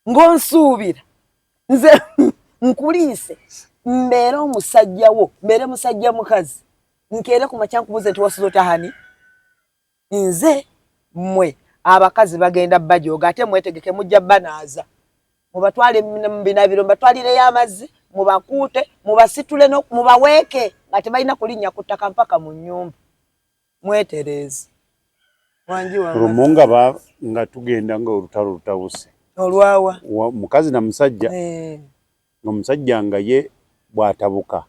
ngonsuubira nze nkuliise mbeera omusajja wo mbeere musajja mukazi nkeere ku makya nkubuuze nti wasuza otahani nze mmwe abakazi bagenda bajooga ate mwetegeke mujja banaaza mubatwale mu binabiro mbatwalireyo amazzi mubakuute mubasitule mubaweeke nga tebalina kulinnya ku ttaka mpaka mu nnyumba mwetereeze Rumunga nga tugenda nga olutalo lutawuse olwawa mukazi na musajja omusajja nga ye bwatabuka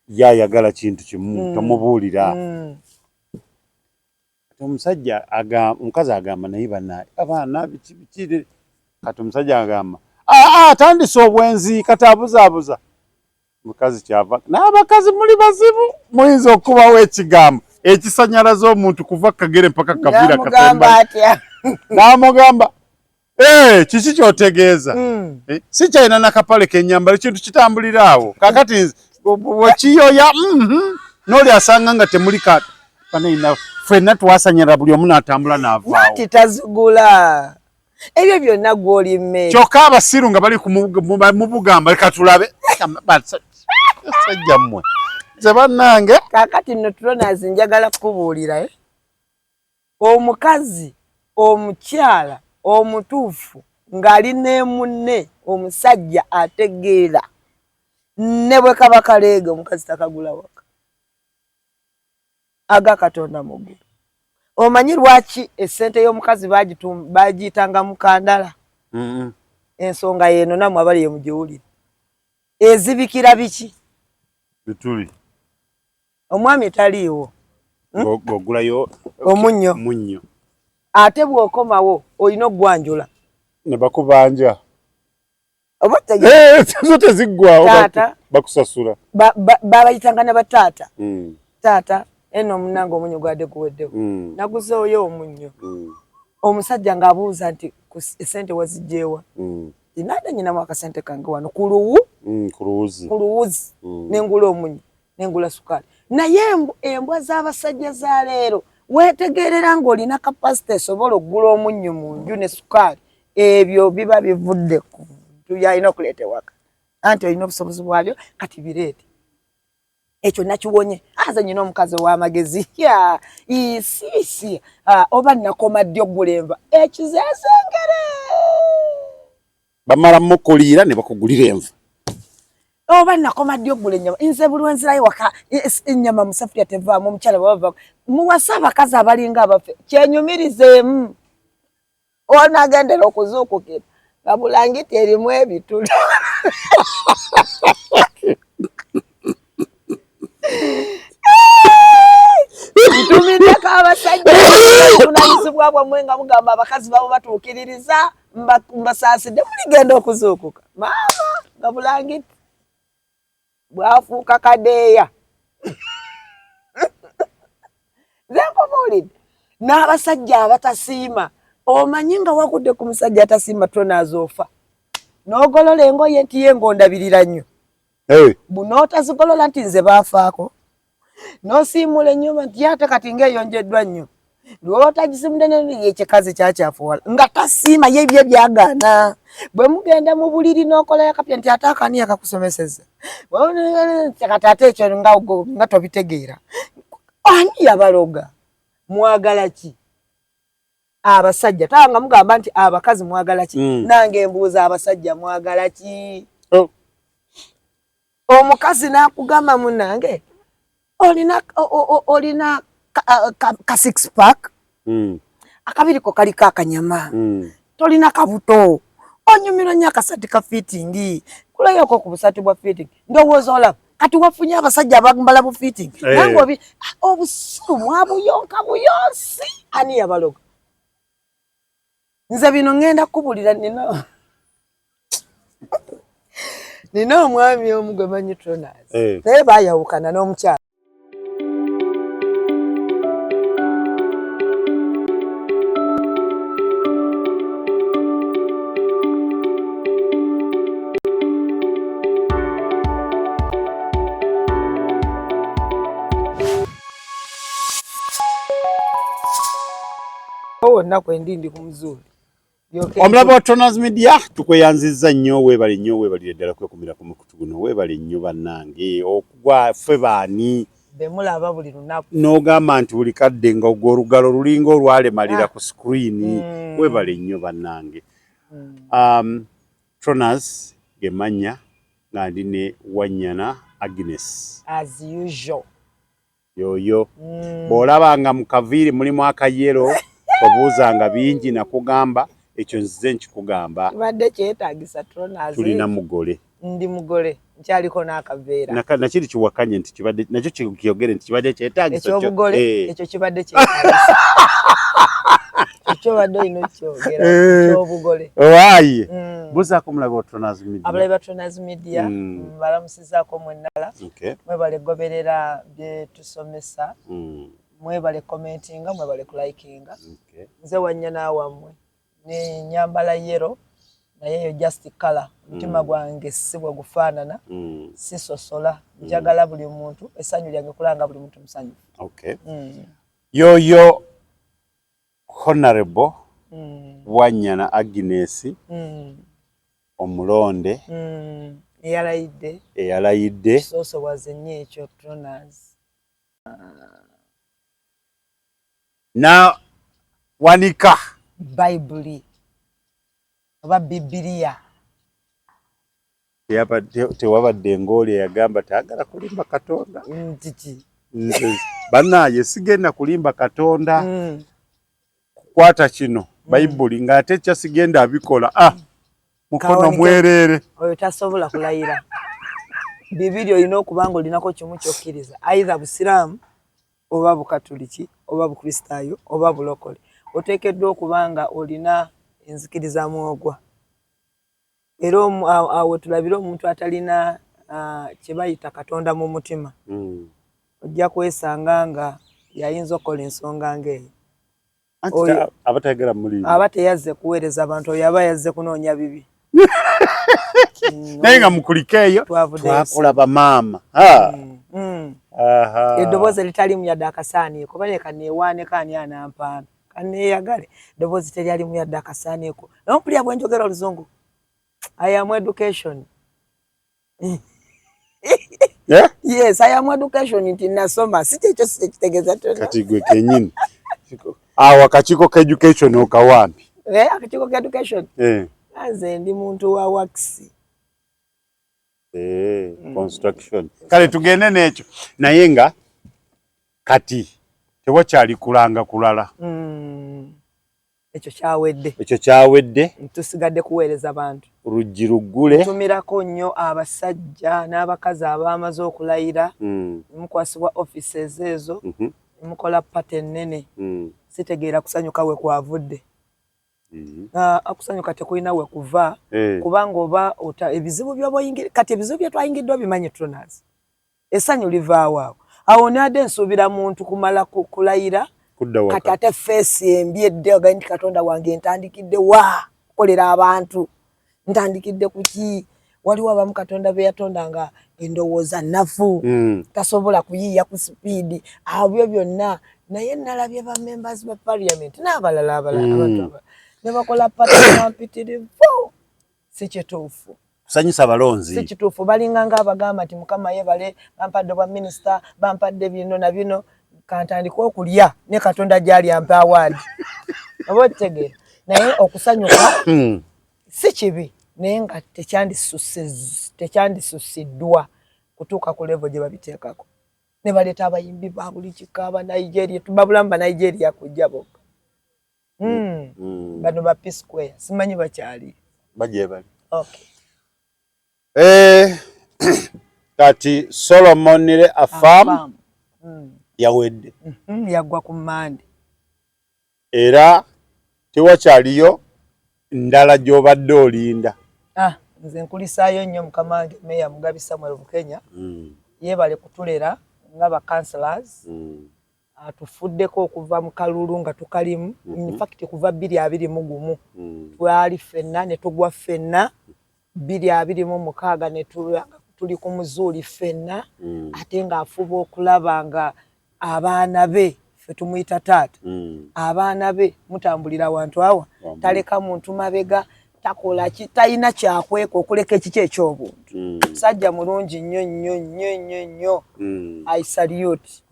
yayagala kintu kimu tomubuulira omusajja mukazi agamba naye banaye abaana bikire kati omusajja agamba atandise obwenzi kati abuzaabuza mukazi kyava n'abakazi muli bazibu muyinza okubawo ekigambo ekisanyalaza omuntu kuva kagere mpaka kavira katemba n'amugamba kiki kyotegeeza si kyalina nakapale kenyambala ekintu kitambulira awo kakati wekiyoya n'oli asanga nga temuli kanaina ffenna twasanyala buli omu n'atambula n'avaawo nati tazigula ebyo byonna gw'oli mmere kyokka abasiru nga bali mubugamba leka tulabe sajja mmwe ze bannange kakati nno tulonazi njagala kukubuulira omukazi omukyala omutuufu ng'ali ne munne omusajja ategeera ne bwe kaba kaleega omukazi takagula waka aga Katonda muggulu omanyi lwaki essente y'omukazi bagiyitanga mukandala ensonga yeeno namwe abali yemugiwulire ezibikira biki bituli omwami taliiwo ogulayo omunnyo ate bw'okomawo olina okugwanjula ne bakubanja zo teziggwawo bakusasula babayitanga ne bataata taata eno omunange omunnyo gwadde guweddewo naguzeeyo omunnyo omusajja ng'abuuza nti esente wazigyeewa inaada nyinamu akasente kange wano ku luwuzi nengula omunnyo nengula sukaali naye embwa z'abasajja za leero weetegerera ng'olina kapasite esobola okugula omunnyo mu nju ne sukaali ebyo biba bivudde ku yalina okuleeta ewaka anti olina obusobozi bwabyo kati bireete ekyo nakiwonye aze nyina omukazi ow'amagezi isiisi oba nakoma ddi okugula enva ekizeesengere bamala mukuliira ne bakugulira enva oba nakoma ddi okugula ennyama nze buli wenzirayo waka ennyama musafuriya tevaamu omukyala bwabava muwasa abakazi abalinga abaffe kyenyumirizeemu onaagendera okuzuukukira nga bulangiti erimu ebituli ntumiddeko abasajja bunanyizibwa bwammwe nga mugamba abakazi babo batuukiririza mbasaasidde muligenda okuzuukuka maama nga bulangiti bwafuuka kadeeya zenkubuulidde n'abasajja abatasiima omanyi nga wagudde ku musajja atasiima tonaazofa n'ogolola engoye nti ye ng'ondabirira nnyo bunootazigolola nti nze baafaako n'osiimula ennyumba nti ate kati ng'eyonjeddwa nnyo lw'otagisimudde n'ekyekazi kyakyafuwala nga tasiima ye bye byagaana bwe mugenda mu buliri n'okolayo kapya nti ate akani akakusomeseza kati ate ekyo nga tobitegeera ani yabaloga mwagala ki abasajja tanga mugamba nti abakazi mwagala ki nange mbuuza abasajja mwagala ki omukazi n'akugamba munange olina ka six pack akabiriko kaliko akanyama tolina kabuto onyumira nnyo akasati ka fitting kulayoko ku busati bwa fitting ndowooza olaba kati wafunye abasajja abambala bu fitting nange obusiru mwabuyonka buyonsi ani yabaloga nze bino ngenda kubulira nina omwami omu gwe manyi Tronas naye baayawukana n'omukyala wonna kwe ndi ku muzuuli Omulaba wa Tronaz Media tukweyanzizza nnyo weebale ddala kwekumira ku mukutu guno weebale nnyo bannange okugwa ffe baani bemulaba buli lunaku n'ogamba nti buli kadde nga olugalo lulinga olwalemalira ku screen weebale nnyo bannange. Tronaz gemanya nga ndi ne Wanyana Agnes as usual yoyo bw'olabanga mu kaviiri mulimu akayero obuuzanga bingi nakugamba ekyo nzize nkikugamba badde kyetaagisa Tronaz tulina mugole ndi mugole nkyaliko n'akaveera nakiri kiwakanye nti kibadde nakyo kiyogere nti kibadde kyetaagisa ekyobugole ekyo kibadde kyetaagisa ekyo badde olina okyogera ekyobugole waayi buzaako omulabe wa Tronaz Media abalabe ba Tronaz Media mbalamusizaako mwennala mwebale goberera bye tusomesa mwebale commentinga mwebale kulikinga nze Wanyana wammwe ne nyambala yero naye yo just color mutima gwange si bwe gufaanana sisosola njagala buli muntu essanyu lyange kulanga buli muntu musanyu yoyo Honorable Wanyana Agnes omulonde eyalayidde sosowaze nnyo ekyo Tronaz na wanika Bible oba Bibiliya tewabadde ng'oli eyagamba tayagala kulimba Katonda tiki bannaye sigenda kulimba Katonda kukwata kino Bible ng'ate kyasigenda abikola mukono mwerere oyo tasobola kulayira Bibiliya olina okubanga olinako kimu kyokkiriza either Busiraamu oba Bukatoliki oba Bukristaayo oba Bulokole oteekeddwa okubanga olina enzikiriza mwogwa era awo tulabira omuntu atalina kye bayita Katonda mu mutima ojja kwesanga nga yayinza okukola ensonga ng'eyo aba teyazze kuweereza abantu oyo aba yazze kunoonya bibi naye nga mukuliko eyo twakulaba maama eddoboozi eritalimu yadde akasaaniiko bale kaneewaane kaani anampaana kaneeyagale eddoboozi teryalimu yadde akasaaniiko naye mpulira bwe njogera oluzungu I am education yes I am education nti nasoma si kyekyo kitegeeza kati gwe kenyini awo akakiiko ka education okawambi akakiiko ka education nze ndi muntu wa wakisi construction kale tugende n'ekyo naye nga kati tewakyali kulanga kulala ekyo kyawedde tusigadde kuweereza bantu ruggi ruggule tumirako nnyo abasajja n'abakazi abaamaze okulayira mukwasibwa offices ezo mukola pata ennene sitegeera kusanyuka we kwavudde akusanyuka tekulina we kuva kubanga oba ebizibu by'oboyingira kati ebizibu bye twayingiddwa bimanyi Tronaz essanyu livaawo awo naadde ensuubira muntu kumala kulayira kati ate feesi embi edde ogaye nti Katonda wange ntandikidde wa kukolera abantu ntandikidde kuki waliwo abamu Katonda be yatondanga endowooza nnafu tasobola kuyiiya ku sipiidi abyo byonna naye nalabye ba members ba parliament n'abalala abantu ne bakola pata mpitirivu si kituufu kusanyusa balonzi si kituufu balinga ng'abagamba nti Mukama yebale bampadde bwa minisita bampadde bino na bino kantandika okulya ne Katonda gyali ampa awaadi oba otegeera naye okusanyuka si kibi naye nga tekyandisusiddwa kutuuka ku level gye babiteekako ne baleeta abayimbi ba buli kika aba Nigeria tubabulamu ba Nigeria kujja bokka bano ba Peace Square simanyi bakyali bajje bali okay kati Solomon le afam yawedde yagwa ku Mande era tewakyaliyo ndala gy'obadde olinda nze nkulisaayo nnyo mukama wange Meya Mugabi Samuel Bukenya yeebale kutulera nga ba councillors atufuddeko okuva mu kalulu nga tukalimu in fact kuva 2021 twali ffenna ne tugwa ffenna 2026 ne tuli ku muzuuli ffenna ate ng'afuba okulaba nga abaana be ffe tumuyita taata abaana be mutambulira wantu awa taleka muntu mabega takola talina kyakweka okuleka ekiki eky'obuntu musajja mulungi nnyo nnyo nnyo nnyo nnyo I salute.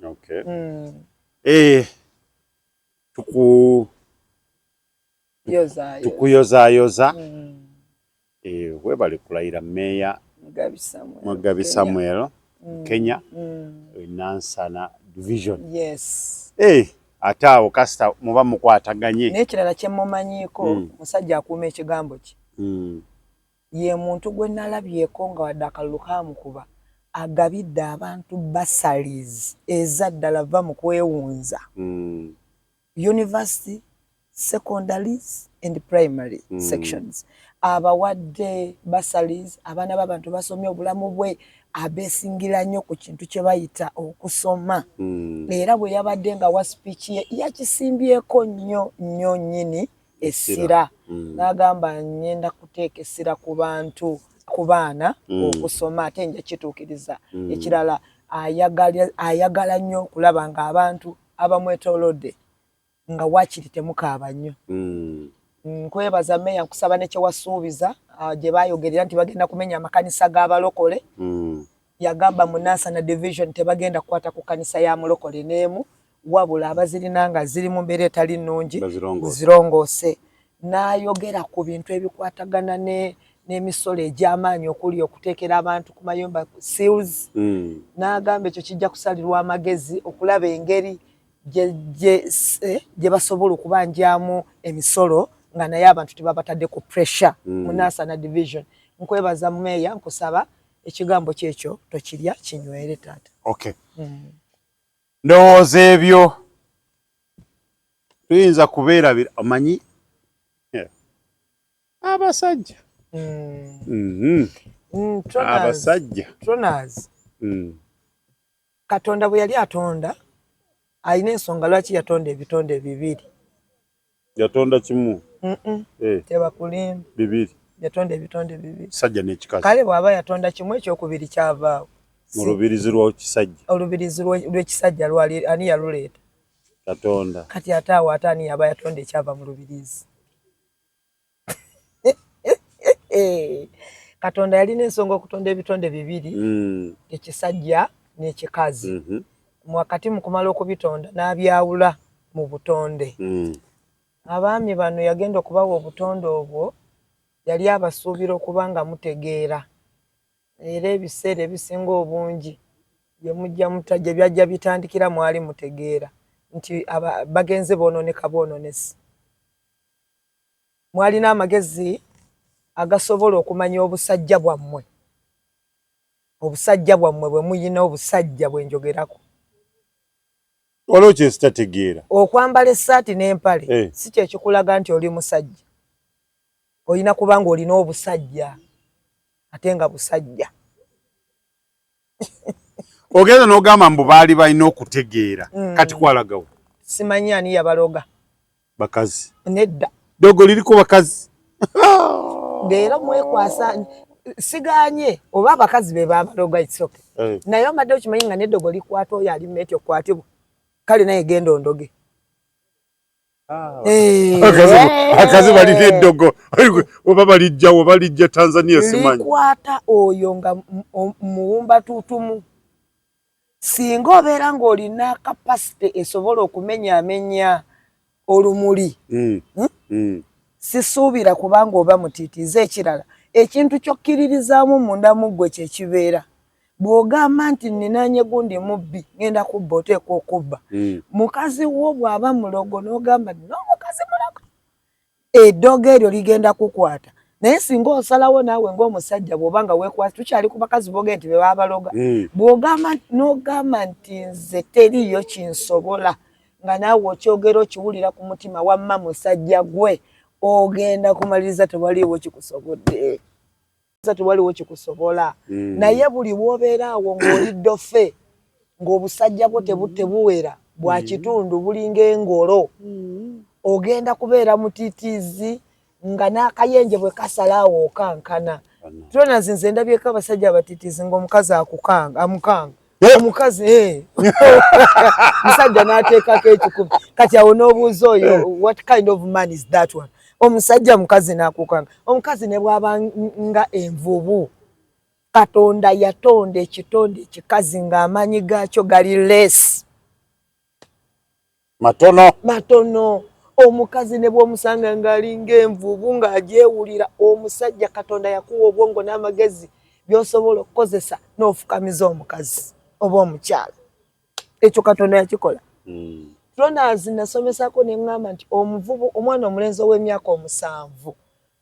Tukuyozaayoza webale kulayira Meeya Mugabi Samuel Kenya Nansana Division. Yes. Ate awo kasita muba mukwataganye. N'ekirala kye mumanyiko musajja akuuma ekigambo kye. Ye muntu gwe nalabyeko nga wadde akalulu kaamukuba agabidde abantu bursaries ezaddala va mu kwewunza. University, secondaries and primary sections. Abawadde bursaries abaana b'abantu basomye obulamu bwe abeesingira nnyo ku kintu kye bayita okusoma. Era bwe yabadde nga wa speech ye yakisimbyeko nnyo nnyo nnyini essira. N'agamba ngenda kuteeka essira ku bantu ku baana okusoma ate nja kituukiriza. Ekirala ayagala nnyo okulaba nga abantu abamwetoolodde nga waakiri temukaaba nnyo. Nkwebaza Meeya nkusaba ne kye wasuubiza gye baayogerera nti bagenda kumenya amakanisa g'abalokole. Yagamba mu Nansana Division tebagenda kukwata ku kanisa ya mulokole n'emu wabula abazirina nga ziri mu mbeera etali nnungi zirongoose. N'ayogera ku bintu ebikwatagana n'emisolo egy'amaanyi okuli okuteekera abantu ku mayumba seals. N'agamba ekyo kijja kusalirwa amagezi okulaba engeri gye basobola okubanjamu emisolo nga naye abantu tebabatadde ku pressure mu Nansana Division. Nkwebaza Meeya nkusaba ekigambo kyekyo tokirya kinywere taata. Ndowooza ebyo tuyinza kubeera omanyi abasajja abasajja Tronaz Katonda bwe yali atonda alina ensonga lwaki yatonda ebitonde bibiri. Yatonda kimu tebakulimba bibiri yatonda ebitonde bibiri sajja n'ekikazi. Kale bw'aba yatonda kimu ekyokubiri kyavaawo mu lubirizi lw'ekisajja. Olubirizi lw'ekisajja lwali ani yaluleeta? Katonda. Kati ate awo ate ani yaba yatonda ekyava mu lubirizi? Katonda yalina ensonga okutonda ebitonde bibiri ekisajja n'ekikazi. Wakati mu kumala okubitonda n'abyawula mu butonde. Abaami bano yagenda okubawa obutonde obwo yali abasuubira okuba nga mutegeera. Era ebiseera ebisinga obungi gye byajja bitandikira mwali mutegeera nti bagenze boononeka boononesi. Mwalina amagezi agasobola okumanya obusajja bwammwe. Obusajja bwammwe bwe muyina obusajja bwe njogerako. Waliwo kye sitategeera. Okwambala essaati n'empale si kye kikulaga nti oli musajja. Olina kuba nga olina obusajja ate nga busajja. Ogenda n'ogamba mbu baali balina okutegeera kati kwalagawo. Simanyi ani yabaloga. Bakazi. Nedda. Dogo liriko bakazi. Leero mwekwasa siganye oba abakazi be babaloga itsoke. Naye omadde okimanyi nga n'eddogo likwata oyo ali mmeti okwatibwa. Kale naye genda ondoge. Akazi balina eddogo oba balijja Tanzania simanyi. Likwata oyo nga muwumba tutumu. Singa obeera ng'olina kapasite esobola okumenyaamenya olumuli. Sisuubira kubanga oba mutiitiiza. Ekirala ekintu ky'okkiririzaamu munda mu ggwe kye kibeera. Bw'ogamba nti ninaanye gundi mubbi ngenda kubba oteekwa okubba. Mukazi wo bw'aba mulogo n'ogamba n'omukazi mulogo eddogo eryo ligenda kukwata. Naye singa osalawo naawe ng'omusajja bw'oba nga weekwata tukyali ku bakazi boge nti be babaloga. Bw'ogamba n'ogamba nti nze teriiyo kinsobola nga naawe okyogera okiwulira ku mutima wamma musajja gwe ogenda kumaliriza tewaliiwo kikusobodde. Tewaliwo kikusobola. Naye buli bw'obeera awo ng'olidde offe ng'obusajja bwo tebuwera bwa kitundu bulinga engolo. Ogenda kubeera mutiitiizi nga n'akayenje bwe kasalaawo okankana. Tronaz nze ndabyeko abasajja abatiitiizi ng'omukazi amukanga omukazi musajja n'ateekako ekikumi kati awo n'obuuza oyo what kind of man is that one omusajja mukazi n'akukanga omukazi ne bw'aba nga envubu Katonda yatonda ekitonde ekikazi ng'amaanyi gaakyo gali less matono omukazi ne bw'omusanga ng'alinga envubu ng'agyewulira omusajja Katonda yakuwa obwongo n'amagezi by'osobola okukozesa n'ofukamiza omukazi oba omukyala ekyo Katonda yakikola Tronaz nasomesako ne ngamba nti omuvubu omwana omulenzi ow'emyaka 7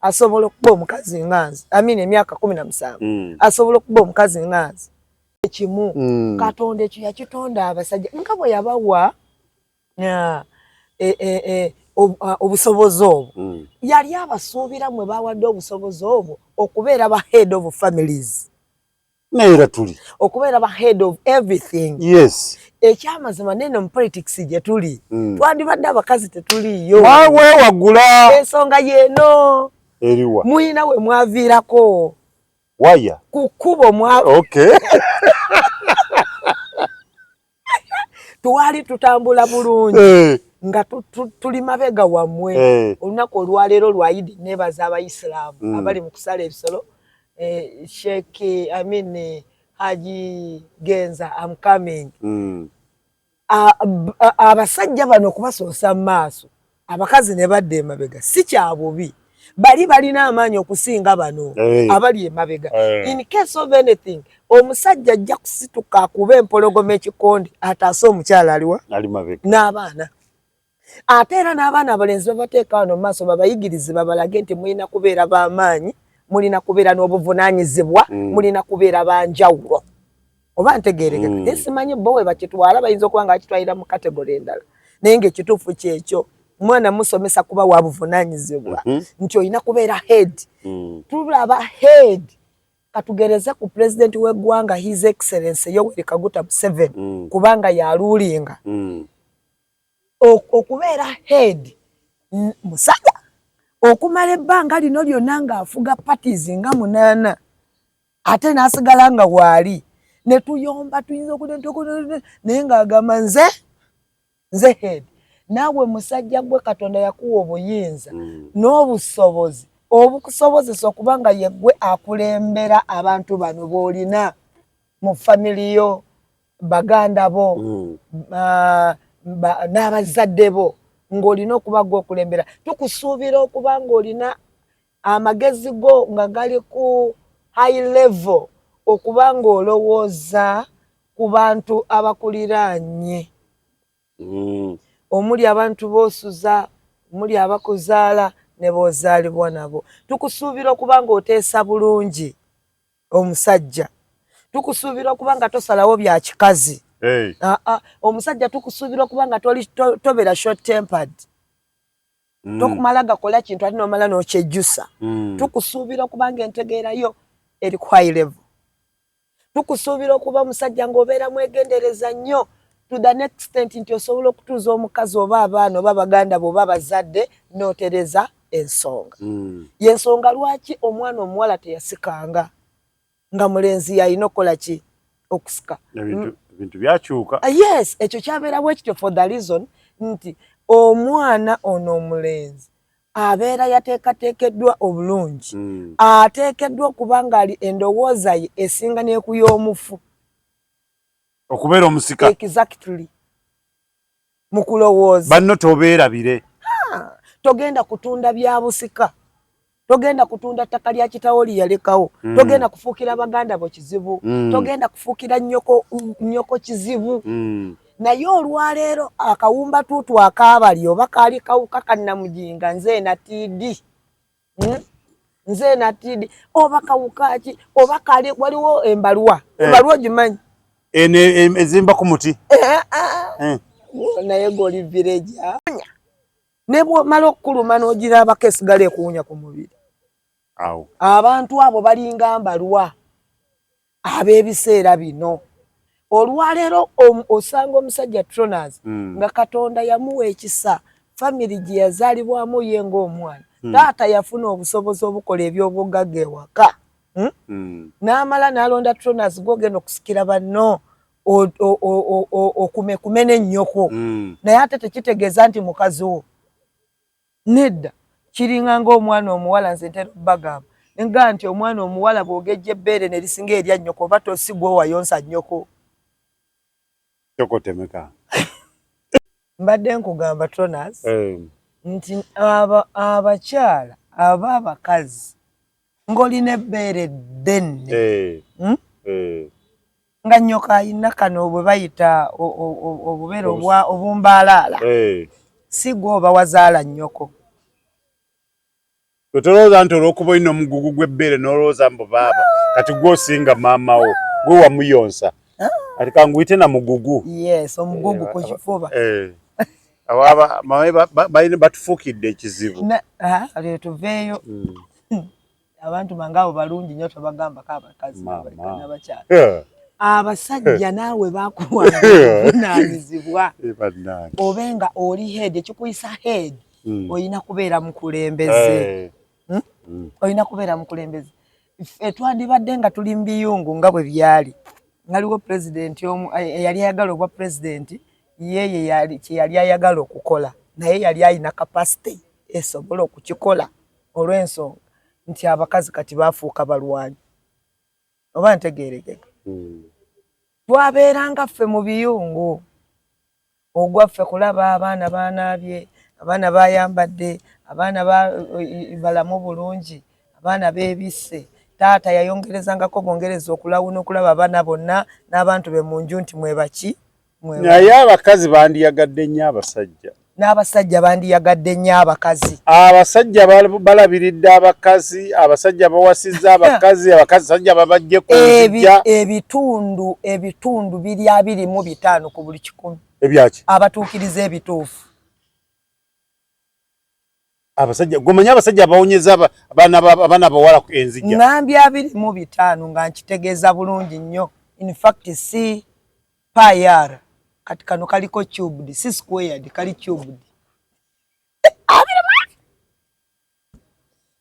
asobola okuba omukazi nganzi emyaka 17 asobola okuba omukazi nganzi ekimu Katonda ekyo yakitonda abasajja nga bwe yabawa obusobozi obwo yali abasuubira mwe bawadde obusobozi obwo okubeera ba head of families neera tuli okubeera ba head of everything yes ekyamazima nene mu politics gye tuli twandibadde abakazi tetuliyo wagula ensonga yeeno eriwa muyina we mwaviirako waya ku kkubo okay twali tutambula bulungi nga tuli mabega wammwe olunaku olwaleero lwa Eid nebaza abayisiraamu abali mu kusala ebisolo Sheikh Haji Genza I'm coming abasajja bano kubasoosa mu maaso abakazi ne badde emabega si kya bubi bali balina amaanyi okusinga bano abali emabega in case of anything omusajja ajja kusituka akuba empologoma ekikonde ataase omukyala aliwa ali mabega n'abaana ate era n'abaana abalenzi babateeka wano mu maaso babayigirize babalage nti mulina kubeera b'amaanyi mulina kubeera n'obuvunaanyizibwa mulina kubeera banjawulo oba ntegeerekeka simanyi bo we bakitwala bayinza okuba nga bakitwalira mu kategori endala naye ng'ekituufu kyekyo mwana musomesa kuba wa buvunaanyizibwa nti olina kubeera head tulaba head katugereze ku president w'eggwanga his excellency Yoweri Kaguta Museveni kubanga yaluulinga okubeera head musajja okumala ebbanga lino lyonna ng'afuga parties nga 8 ate n'asigala nga waali ne tuyomba tuyinza okudde naye ng'agamba nze head naawe musajja gwe Katonda yakuwa obuyinza n'obusobozi obukusobozesa okuba nga yeggwe akulembera abantu bano b'olina mu family yo baganda bo n'abazadde bo ng'olina okuba gwe okulembera tukusuubira okuba ng'olina amagezi go nga gali ku high level okuba ng'olowooza ku bantu abakuliraanye omuli abantu b'osuza omuli abakuzaala ne b'ozaalibwa nabo tukusuubira okuba ng'oteesa bulungi omusajja tukusuubira okuba nga tosalawo bya kikazi omusajja tukusuubira okuba nga tobeera short tempered tokumala gakola kintu ate n'omala n'okyejjusa tukusuubira okuba nga entegeerayo eri ku high level tukusuubira okuba omusajja ng'obeera mwegendereza nnyo to the next extent nti osobola okutuuza omukazi oba abaana oba baganda bo oba bazadde n'otereza ensonga y'ensonga lwaki omwana omuwala teyasikanga nga mulenzi yalina okukola ki okusika bintu byakyuka yes ekyo kyabeerawo ekityo for the reason nti omwana ono omulenzi abeera yateekateekeddwa obulungi ateekeddwa okuba nga endowooza ye esinga n'ekuy'omufu okubeera omusika exactly mu kulowooza banno tobeerabire togenda kutunda bya busika togenda kutunda ttaka lya kitawo lyalekawo togenda kufuukira baganda bo kizibu togenda kufuukira nnyoko kizibu naye olwaleero akawumba tuutu akaabali oba kaali kawuka kannamujinga nze na tidi oba kawuka ki oba kaali waliwo embalwa ogimanyi ezimba ku muti naye goli village ne bw'omala okukuluma n'ogirabako esigala ekuwunya ku mubiri abantu abo balinga mbalwa ab'ebiseera bino olwaleero osanga omusajja Tronaz nga Katonda yamuwa ekisa family gye yazaalibwamu ye ng'omwana taata yafuna obusobozi obukola eby'obugagga ewaka n'amala n'alonda Tronaz gw'ogenda okusikira banno kumene nnyoko naye ate tekitegeeza nti mukazi wo nedda kiringa ng'omwana omuwala nze ntera bagamba nga nti omwana omuwala bw'ogejja ebbeere ne lisinga erya nnyoko oba tosigwa wayonsa nnyoko kyoko temeka mbadde nkugamba Tonas nti abakyala abakazi ng'olina ebbeere ddenne nga nnyoko ayina kano bwe bayita obubeere obumbaalaala si gwe oba wazaala nnyoko tolowooza nti olw'okuba olina omugugu gw'ebbeere n'olowooza mbu baaba kati gw'osinga maama wo gwe wamuyonsa kati kanguyite na mugugu yes omugugu ku kifuba balina batufuukidde ekizibu leero tuveeyo abantu mangaabo balungi nnyo tobagambako abakazi n'abakyala abasajja naawe bakuwanga obuvunaanyizibwa obenga oli head ekikuyisa head olina kubeera mukulembeze olina kubeera mukulembeze twandibadde nga tuli mu biyungu nga bwe byali ngaliwo pulezidenti omu eyali ayagala obwa pulezidenti yeye kyeyali ayagala okukola naye yali alina kapasite esobola okukikola olw'ensonga nti abakazi kati baafuuka balwanyi oba ntegeerekeka twabeeranga ffe mu biyungu ogwaffe kulaba abaana baanaabye abaana bayambadde abaana balamu bulungi abaana beebisse taata yayongerezangako bongereza okulawuna okulaba abaana bonna n'abantu be mu nju nti mwebaki naye abakazi bandiyagadde nnyo abasajja n'abasajja bandiyagadde nnyo abakazi abasajja balabiridde abakazi abasajja bawasizza abakazi abasajja babajje ku nzijja ebitundu biri 25 ku buli 100 ebyaki abatuukiriza ebituufu abasajja gomanya abasajja abawonyeza abaana bawala ku enzijja ngambye 25 nga nkitegeeza bulungi nnyo in fact si payar kati kano kaliko cubed si squared kali cubed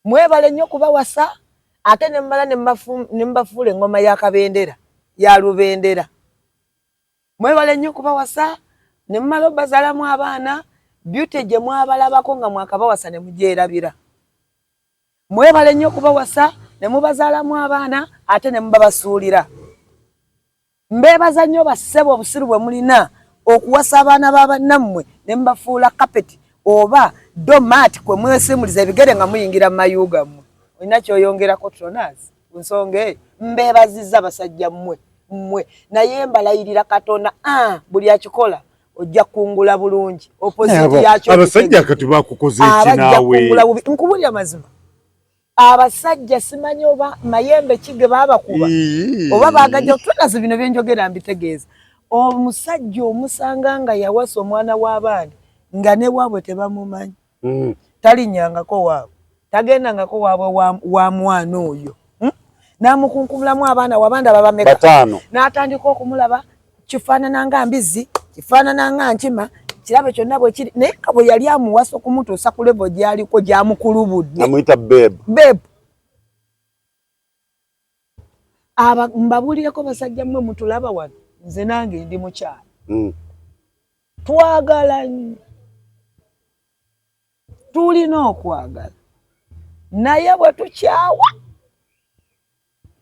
mwebale nnyo kubawasa ate nemmala nembafuula engoma ya kabendera ya lubendera mwebale nnyo kubawasa nemmala obazaalamu abaana beauty gye mwabalabako nga mwakabawasa ne mugyerabira mwebale nnyo kubawasa ne mubazaalamu abaana ate ne mubabasuulira mbeebaza nnyo bassebo obusiru bwe mulina okuwasa abaana b'abannammwe ne mubafuula kapeti oba domaati kwe mwesimuliza ebigere nga muyingira mu mayu gammwe olina kyoyongerako Tonas ku nsonga eyo mbeebazizza basajja mmwe naye mbalayirira Katonda buli akikola ojja kungula bulungi opposite yakyo abasajja kati bakukoze iki naawe nkubulya mazima abasajja simanyi oba mayembe kige babakuba oba bagajja Tonas bino byenjogera mbitegeeza omusajja omusanga nga yawasa omwana w'abandi nga ne waabwe tebamumanyi talinnyangako waabwe tagendangako waabwe wa mwana oyo n'amukunkumulamu abaana wabanda babameka n'atandika okumulaba kifaanana nga mbizi kifaanana nga nkima kirabe kyonna bwe kiri naye nga bwe yali amuwasa okumutuusa ku levo gyaliko gyamukulubudde amuyita bebu mbabuulireko basajja mmwe mutulaba wano nze nange ndi mukyala twagala nnyo tulina okwagala naye bwe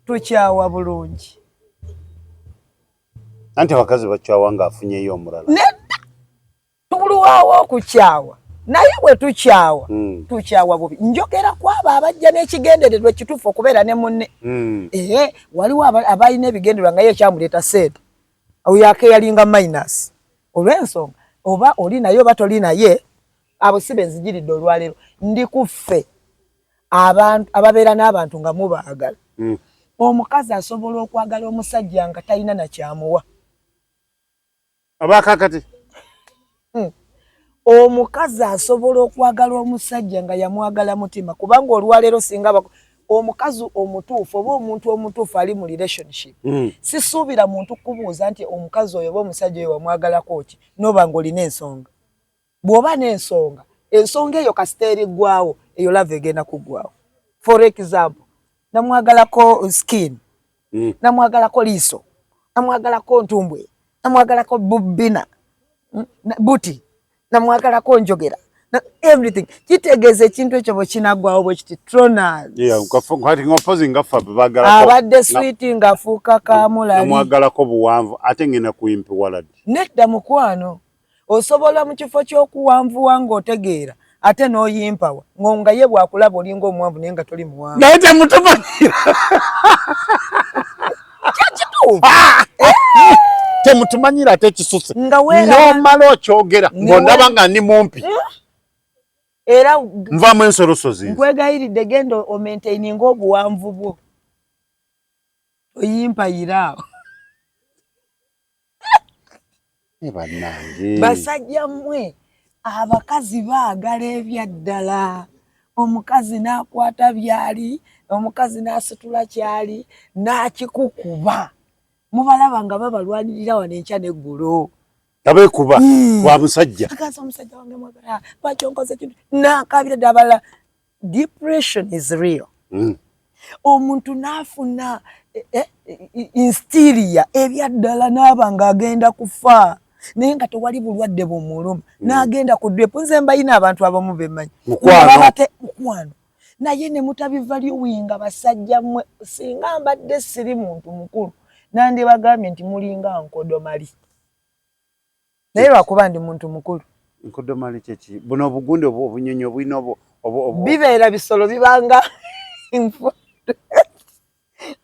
tukyawa bulungi anti abakazi bakyawa ng'afunyeyo omulala nedda tulwawo okukyawa naye bwe tukyawa bubi njogera kwabo abajja n'ekigendererwa ekituufu okubeera ne munne waliwo abalina ebigendererwa nga ye ekyamuleeta sente oyo akeyalinga minus olw'ensonga oba oli naye oba toli naye abo si benzigiridde olwaleero ndi kuffe abantu ababeera n'abantu nga mubaagala omukazi asobola okwagala omusajja nga talina nakyamuwa abakakati omukazi asobola okwagala omusajja nga yamwagala mutima kubanga olwaleero singa omukazi omutuufu oba omuntu omutuufu ali mu relationship sisuubira muntu kubuuza nti omukazi oyo oba omusajja oyo wamwagalako ki noba ng'olina ensonga bw'oba n'ensonga ensonga eyo kasita eriggwawo eyo lava egenda kuggwawo for example namwagalako skin namwagalako liiso namwagalako ntumbwe namwagalako Bubina Buti namwagalako Njogera everything kitegeeza ekintu ekyo bwe kinagwawo bwe kiti Tronals abadde sweet ng'afuuka Kamulali namwagalako buwanvu ate ngenda kuyimpa Waladi nedda mukwano osobola mu kifo ky'okuwanvuwa ng'otegeera ate n'oyimpawa nga ye bwakulaba olinga omuwanvu naye nga toli muwanvu naye temutumanyira temutumanyira ate ekisusse n'omala okyogera ng'ondaba nga ndi mumpi era nvaamu ensolosozi nkwegayiridde genda omaintaininga obuwanvu bwo oyimpayiraawo basajja mmwe abakazi baagala ebyaddala omukazi n'akwata byali omukazi n'asitula kyali n'akikukuba mubalaba nga babalwanirira wano enkya n'eggulo abeekuba wa musajja akaza omusajja wange mwagala lwaki onkoze kintu n'akabira ddala depression is real omuntu n'afuna instiria ebyaddala n'aba ng'agenda kufa naye nga tewali bulwadde bumuluma n'agenda ku drepo nze mbayina abantu abamu bemanyi mukwano naye ne mutabivaluwinga basajja mmwe singa mbadde siri muntu mukulu nandibagambye nti mulinga Nkodomali naye lwakuba ndi muntu mukulu Nkodomali kyeki buno obugunde obunyonyi obulina bibeera bisolo bibanga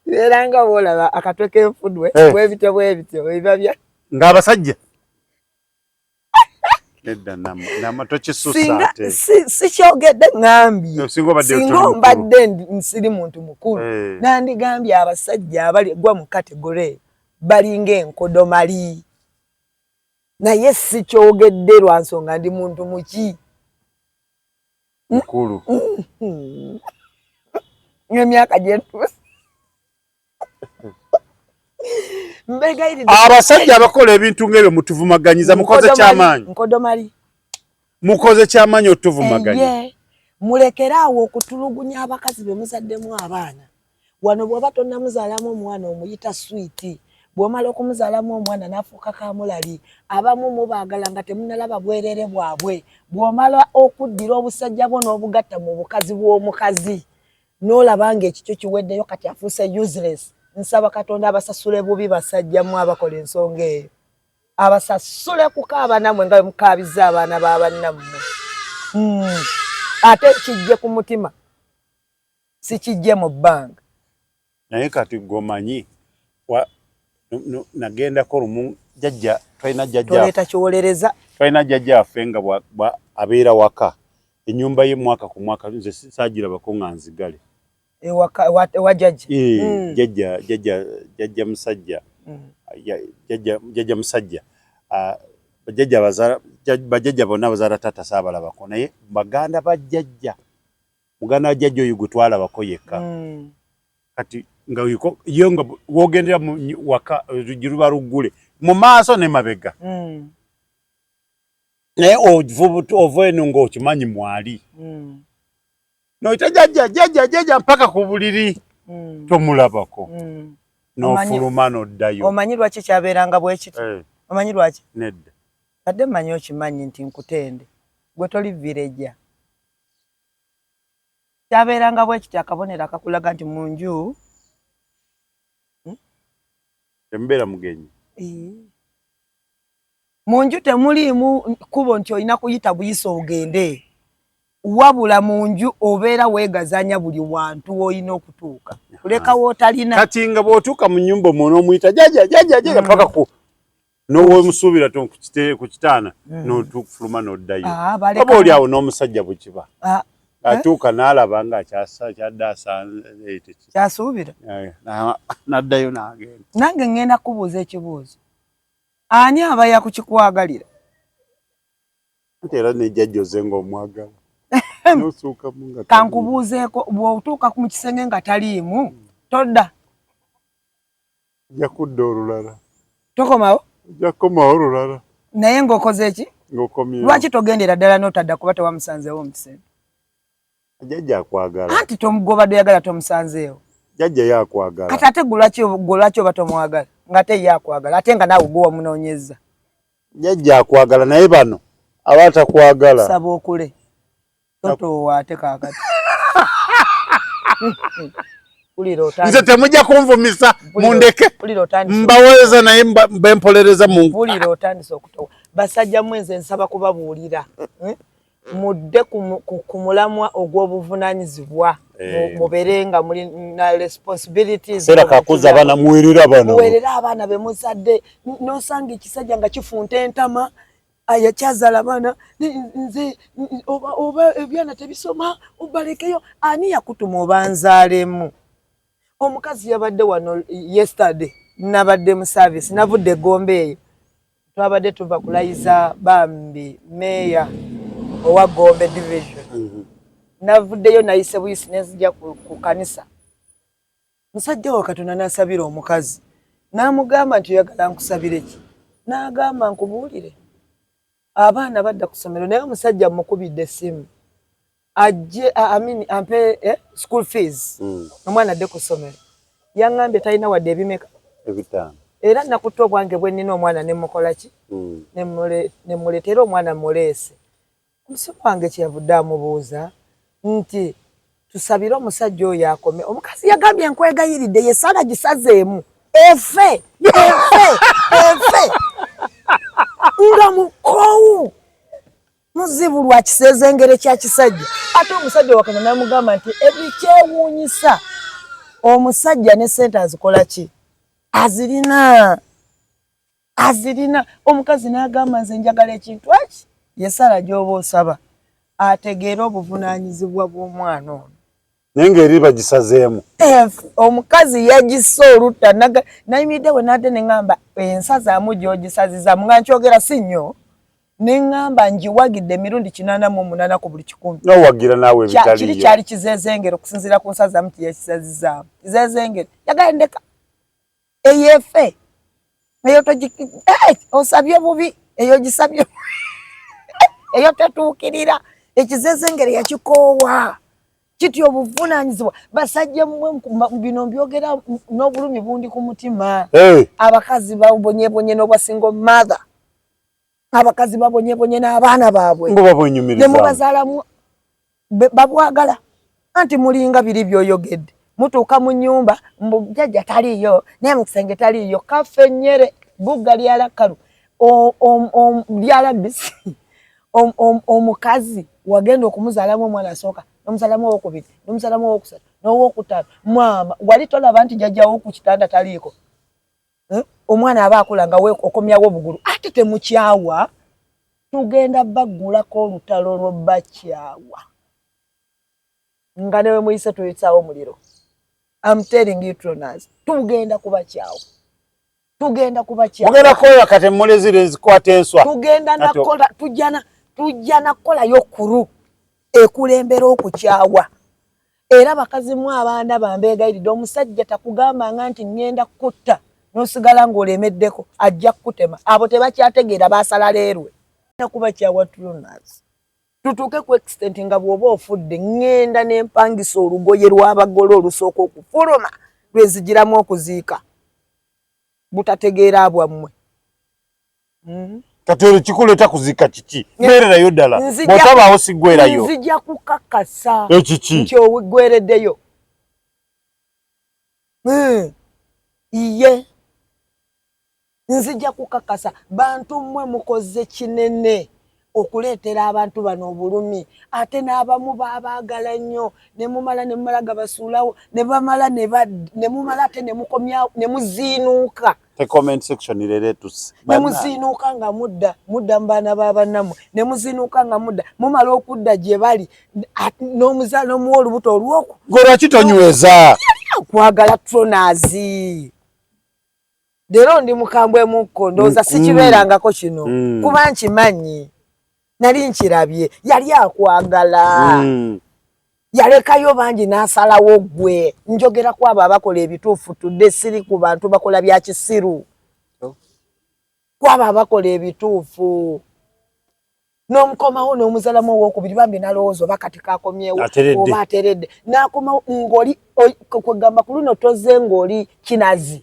bibeeranga boolaba akatwe k'enfudwe bwebityo bwebibabya ng'abasajja nedda tokyisusa ate sikyogedde ngambye singa mbadde nsiri muntu mukulu nandigambye abasajja abaligwa mu kategore balinga Enkodomali naye sikyogedde lwa nsonga ndi muntu muki mukulu ng'emyaka gyentuuse abasajja abakola ebintu ng'ebyo mutuvumaganyiza mukoze kyamaanyi Nkodomali mukoze kyamaanyi otuvumaganya mulekeraawo okutulugunya abakazi be muzaddemu abaana wano bw'oba tonnamuzaalamu omwana omuyita swiiti bw'omala okumuzaalamu omwana n'afuuka Kamulali abamu mubaagala nga temunnalaba bwerere bwabwe bw'omala okuddira obusajja bwo n'obugatta mu bukazi bw'omukazi n'olaba ng'ekikyo kiweddeyo kati afuuse useless nsaba Katonda abasasule bubi basajjamu abakola ensonga eyo abasasule kukaaba nammwe nga mukaabiza abaana b'abannammwe ate kijje ku mutima si kijje mu bbanga naye kati gomanyi nagendako lumu jjajja twalina jjajja affe nga abeera waka ennyumba ye mwaka ku mwaka nze saagirabako nga nzigale wa jjajja musajja jjajja musajja bajjajja bonna abazaala taata saabalabako naye baganda bajjajja muganda wa jjajja oyo gwe twalabako yekka kati nga yo nga wogendera mu waka luba luggule mu maaso ne mabega naye ova eno ng'okimanyi mwali noyita jjajja mpaka ku buliri tomulabako n'ofuluma n'oddayo omanyi lwaki kyabeeranga bwe kiti omanyi lwaki nedda badde mmanyi okimanyi nti nkutende gwe toli vireja kyabeeranga bwe kiti akabonero akakulaga nti mu nju tembeera mugenyi mu nju temuliimu kkubo nti olina kuyita buyisa ogende wabula mu nju obeera weegazanya buli wantu olina okutuuka kuleka wootalina kati nga bw'otuuka mu nnyumba omwo n'omuyita jjajja paka ku n'owemusuubira ku kitaana n'otufuluma n'oddayo oba oli awo n'omusajja bwe kiba atuuka n'alaba nga kyadde asanze kyasuubira n'addayo n'agenda nange ngenda kubuuza ekibuuzo ani aba yakukikwagalira nti era nejjajja oze ng'omwagala n'osuukamu nga kankubuuzeeko bw'otuuka mu kisenge nga taliimu todda ojja kudda olulala tokomawo ojja kukomawo olulala naye ng'okoze eki ng'okomyewo lwaki togendera ddala n'otadda kuba tewamusanzeewo mu kisenge jjajja akwagala anti gobadde oyagala tomusanzeewo jjajja ye akwagala kati ate gwe lwaki oba tomwagala ngate yakwagala ate nga nawe gwo munonyeza jajja akwagala naye bano abata kwagala saba okule toto wate kakati nze temujja kunvumisa mundeke mbaweza naye bempolereza mu bulira otandise okutowa basajja mwenze nsaba kubabuulira mudde ku mulamwa ogw'obuvunanyizibwa muberenga muli na responsibilities sera kakuza abana muwirira bano muwerera abaana bemuzadde nosanga ekisajja nga kifunta entama ayakyazala abaana nze oba ebyana tebisoma obalekeyo ani yakutuma obanzaalemu omukazi yabadde wano yesterday nabadde mu service navudde Gombe eyo twabadde tuva kulayiza Bambi meya owa Gombe division navuddeyo nayise buyisi nezija ku kanisa musajja wa Katonda nasabira omukazi namugamba nti oyagala nkusabire ki nagamba nkubuulire abaana badda ku ssomero naye omusajja mukubidde essimu ajje ampe school fees omwana adde ku ssomero yaŋŋambye talina wadde ebimeka ebitaano era nakutta obwange bwe nnina omwana ne mukola ki ne muleetera omwana muleese omusomo wange kyeyavudde amubuuza nti tusabire omusajja oyo akome omukazi yagambye nkwegayiridde yesala gisazeemu efe nga mukowu muzibu lwa kisezengere kya kisajja ate omusajja wakana namugamba nti ebikyewuunyisa omusajja ne sente azikola ki azirina omukazi n'agamba nze njagala ekintu eki yesala gy'oba osaba ategeera obuvunaanyizibwa bw'omwana ono naye ng'eri bagisazeemu omukazi yagissa olutta nayimiridde we nadde ne ŋŋamba ensazaamu gy'ogisazizaamu nga nkyogera si nnyo ne ŋŋamba ngiwagidde emirundi 88 ku buli 100 nowagira naawe ebitaliyo kiri kyali kizezengere okusinziira ku nsazaamu tiyekisazizaamu kizezengere yagala ndeka eyefe eyo osabye bubi eyo gisabye eyo tetuukirira ekizezengere yakikoowa kityo obuvunaanyizibwa basajja bino mbyogera n'obulumi bundi ku mutima abakazi babonyebonye n'obwasingo mother abakazi babonyebonye n'abaana baabwe ne mubazaalamu babwagala anti mulinga biri byoyogedde mutuuka mu nnyumba jjajja taliiyo naye mu kisenge taliiyo kaffe nnyere bugga lyalakalu lyalabisi omukazi wagenda okumuzaalamu omwana asooka n'omuzaalamu owokubiri n'omuzaalamu owokusatu n'owokutaano mwama wali tolaba nti jjajjawo ku kitanda taliiko omwana aba akula nga okomyawo obugulu ate temukyawa tugenda baggulako olutalo lw'obbakyawa nga newe muyise tuyitsawo omuliro I'm telling you Tronas tugenda kubakyawa mugenda kola kati mulezire zikwata enswa tugenda nakola tujja nakola yokuru ekulembera okukyawa era bakazi mu abaana bambeegayiridde omusajja takugamba nti ngenda kutta nosigala ng'olemeddeko ajja kutema abo tebakyategeera basala leerwe nakubakyawa Tronas tutuuke ku extent nga bw'oba ofudde ngenda n'empangisa olugoye lw'abagole olusooka okufuluma lwezigiramu okuziika butategeera bwammwe kati kikuleeta kuziika kiki gwererayo ddala bw'otabaawo siggwerayo nzija kukakasa ekiki nti owigwereddeyo iye nzija kukakasa bantu mmwe mukoze kinene okuleetera abantu bano obulumi ate n'abamu babaagala nnyo ne mumala gabasuulawo ne bamala ne mumala ate ne mukomyawo ne muziinuuka the comment section ireretus ne muziinuuka nga mudda mu baana b'abannammwe ne muziinuuka nga mudda mumala okudda gye bali n'omuzaala n'omuwa olubuto olwoku lwaki tonyweza kwagala Tronas leero ndi mukambwe mukko ndowooza sikibeerangako kino kuba nkimanyi nali nkirabye yali akwagala yalekayo bangi n'asalawo gwe njogera ku abo abakola ebituufu tudde siri ku bantu bakola bya kisiru ku abo abakola ebituufu n'omukomawo n'omuzalamu owokubiri bambi nalowooza oba kati kakomyewo oba ateredde n'akomawo ng'oli kwegamba ku luno toze ng'oli kinazi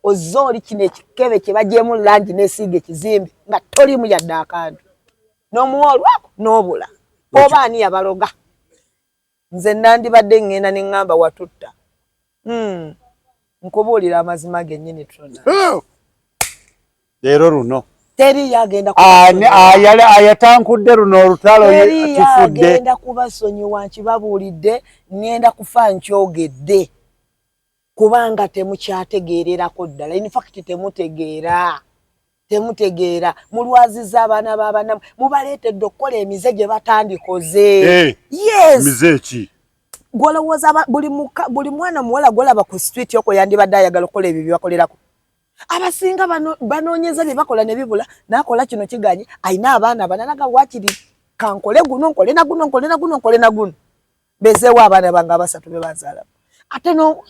ozoli kine kikebe kibajemu langi nesige kizimbe nga toli mu yadda akantu n'omuwolu wako n'obula oba ani yabaloga nze nandibadde ngenda ne ngamba watutta nkubuulira amazima gennyini tuna leero luno teri yagenda ayatankudde luno olutalo teri yagenda kubasonyiwa nkibabuulidde ngenda kufa nkyogedde kubanga temukyategeererako ddala in fact temutegeera mulwaziza abaana b'abannamu mubaleetedde okukola emize gye batandikoze yes mize ki gwolowooza buli mwana muwala gwolaba ku street yoko yandibadde ayagala okukola ebyo byebakolerako abasinga banoonyeza bye bakola ne bibula nakola kino kiganye ayina abaana bananaga wakiri kankole guno nkole naguno nkole naguno nkole naguno bezeewo abaana bange abasatu be bazaala ate no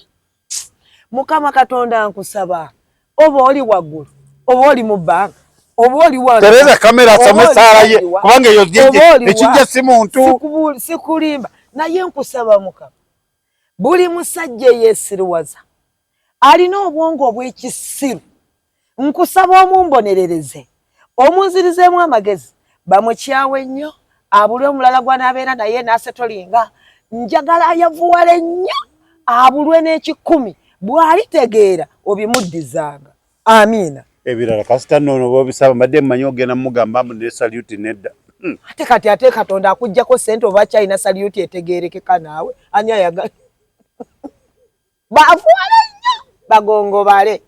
Mukama Katonda nkusaba oba oli waggulu oba oli mu bbanga oba oli wa Tereza kamera asamusaala ye kubanga eyo ekijja si muntu sikulimba naye nkusaba Mukama buli musajja yeesiriwaza alina obwongo obw'ekisiru nkusaba omumbonerereze omunzirizeemu amagezi bamukyawe nnyo abulwe omulala gw'anaabeera naye n'asetolinga njagala yavuwala ennyo abulwe n'ekikumi bw'alitegeera obimuddizanga amiina ebirala kasita nno bobisaba mbadde mmanyi ogenda mugamba mbu ne salute nedda ate Katonda akuggyako ssente oba kyalina salute etegeerekeka naawe ani ayagala bavuwala nnyo bagongobale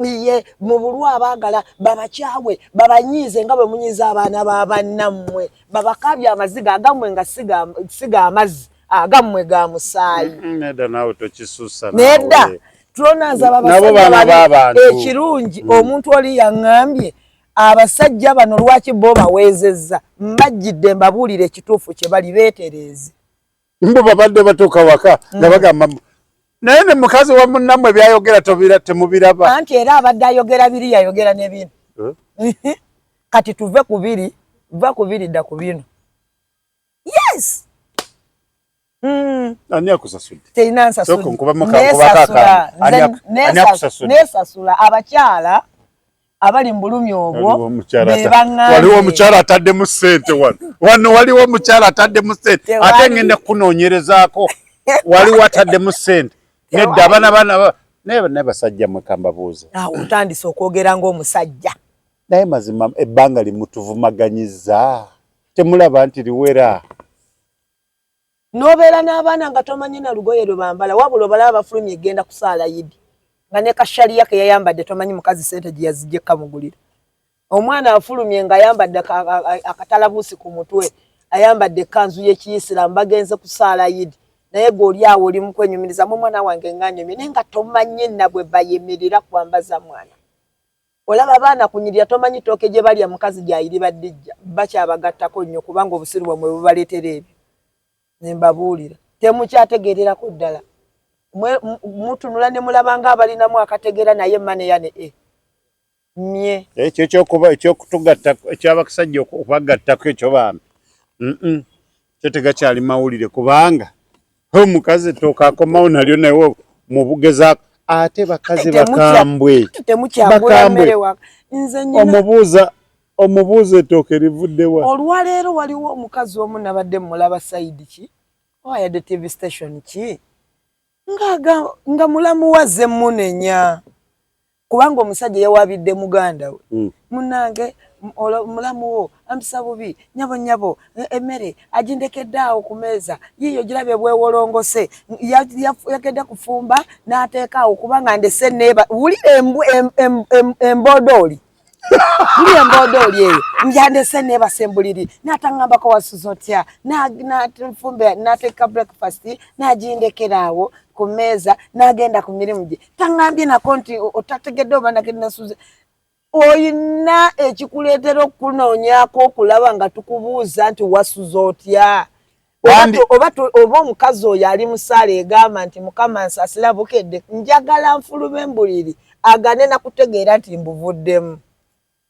ye mu bulwa abaagala babakyawe babanyiize nga bwe munyiiza abaana b'abannammwe babakabye amaziga agammwe nga siga amazzi agammwe ga musaayi nedda naawe tokisuusa nedda tulonaza babasajja ekirungi omuntu oli yaŋŋambye abasajja bano lwaki bo baweezezza mbajjidde mbabuulire ekituufu kye bali beetereezi mbo babadde batuuka waka nga bagamba naye ne mukazi wa munnammwe byayogera temubiraba anti era abadde ayogera biri yayogera ne bino kati tuve ku biri va ku biri dda ku bino yes ani akusasudde terina nsasudde nesasula abakyala abali mu bulumi obwo waliwo omukyala ataddemu ssente wano waliwo omukyala ataddemu ssente ate ngenda kunoonyerezaako waliwo ataddemu ssente nedda abaana naye basajja mwekambabuuza otandise okwogera ng'omusajja naye mazima ebbanga limutuvumaganyiza temulaba nti liwera n'obeera n'abaana nga tomanyi na lugoye lwe bambala wabula obalaba bafulumye egenda kusaala yidi nga ne kashaliya ke yayambadde tomanyi mukazi ssente gye yazijja kamugulira omwana afulumye nga ayambadde akatalabuusi ku mutwe ayambadde ekkanzu y'ekiyisiraamu bagenze kusaala yidi naye gweoli awo oli mu kwenyumirizamu omwana wange nganyumye naye nga tomanyi na bwe bayemerera kwambaza mwana olaba abaana kunyirira tomanyi tooke gye balya mukazi gyayiri baddijja bakyabagattako nnyo kubanga obusiru bwamwe bubaleetera ebyo nembabuulira temukyategeererako ddala mutunula ne mulabanga abalinamu akategeera naye maneya ne mye ekyo ekyokutugatta ekyabakasajja okubagattako ekyo bambi kyo tegakyali mawulire kubanga omukazi tooka akomawo nalyo naye mu bugezaako ate bakazi bakambwe omubuuza ettooke livuddewa olwaleero waliwo omukazi omu nabadde mulaba sayidi ki oyadde TV station ki nga mulamu wazze munenya kubanga omusajja yawabidde muganda we munange mulamu wo ampisa bubi nyabo emmere agindekedde awo ku meeza yiyo girabye bwewolongose yagenda kufumba n'ateeka awo kubanga ndese neeba wuli embodooli wuli embodooli eyo njandese neebasembuliri n'ataŋŋambako wasuza otya n'atufumbe n'ateeka breakfast n'agindekera awo ku meeza n'agenda ku mirimu gye taŋŋambye nako nti otategedde oba nagenasuze oyina ekikuleetera okunoonyako okulaba nga tukubuuza nti wasuza otya oba omukazi oyo ali mu ssaala egamba nti mukama nsasira bukedde njagala nfulume embuliri agane nakutegeera nti mbuvuddemu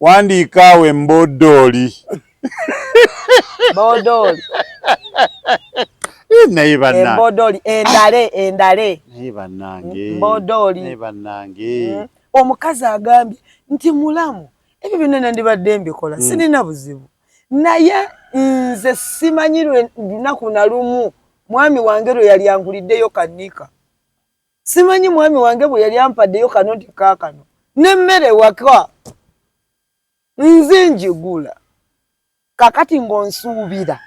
wandiika awo embodooli bodooli Naiba mbodoli endale naiba nange mbodoli naiba nange omukazi agambye nti mulamu ebyo binene ndibadde mbikola sinina buzibu naye nze simanyirwe lunaku na lumu mwami wange lwe yali anguliddeyo kanika simanyi mwami wange bwe yali ampaddeyo kanoti kaakano n'emmere waka nze njigula kakati ng'onsuubira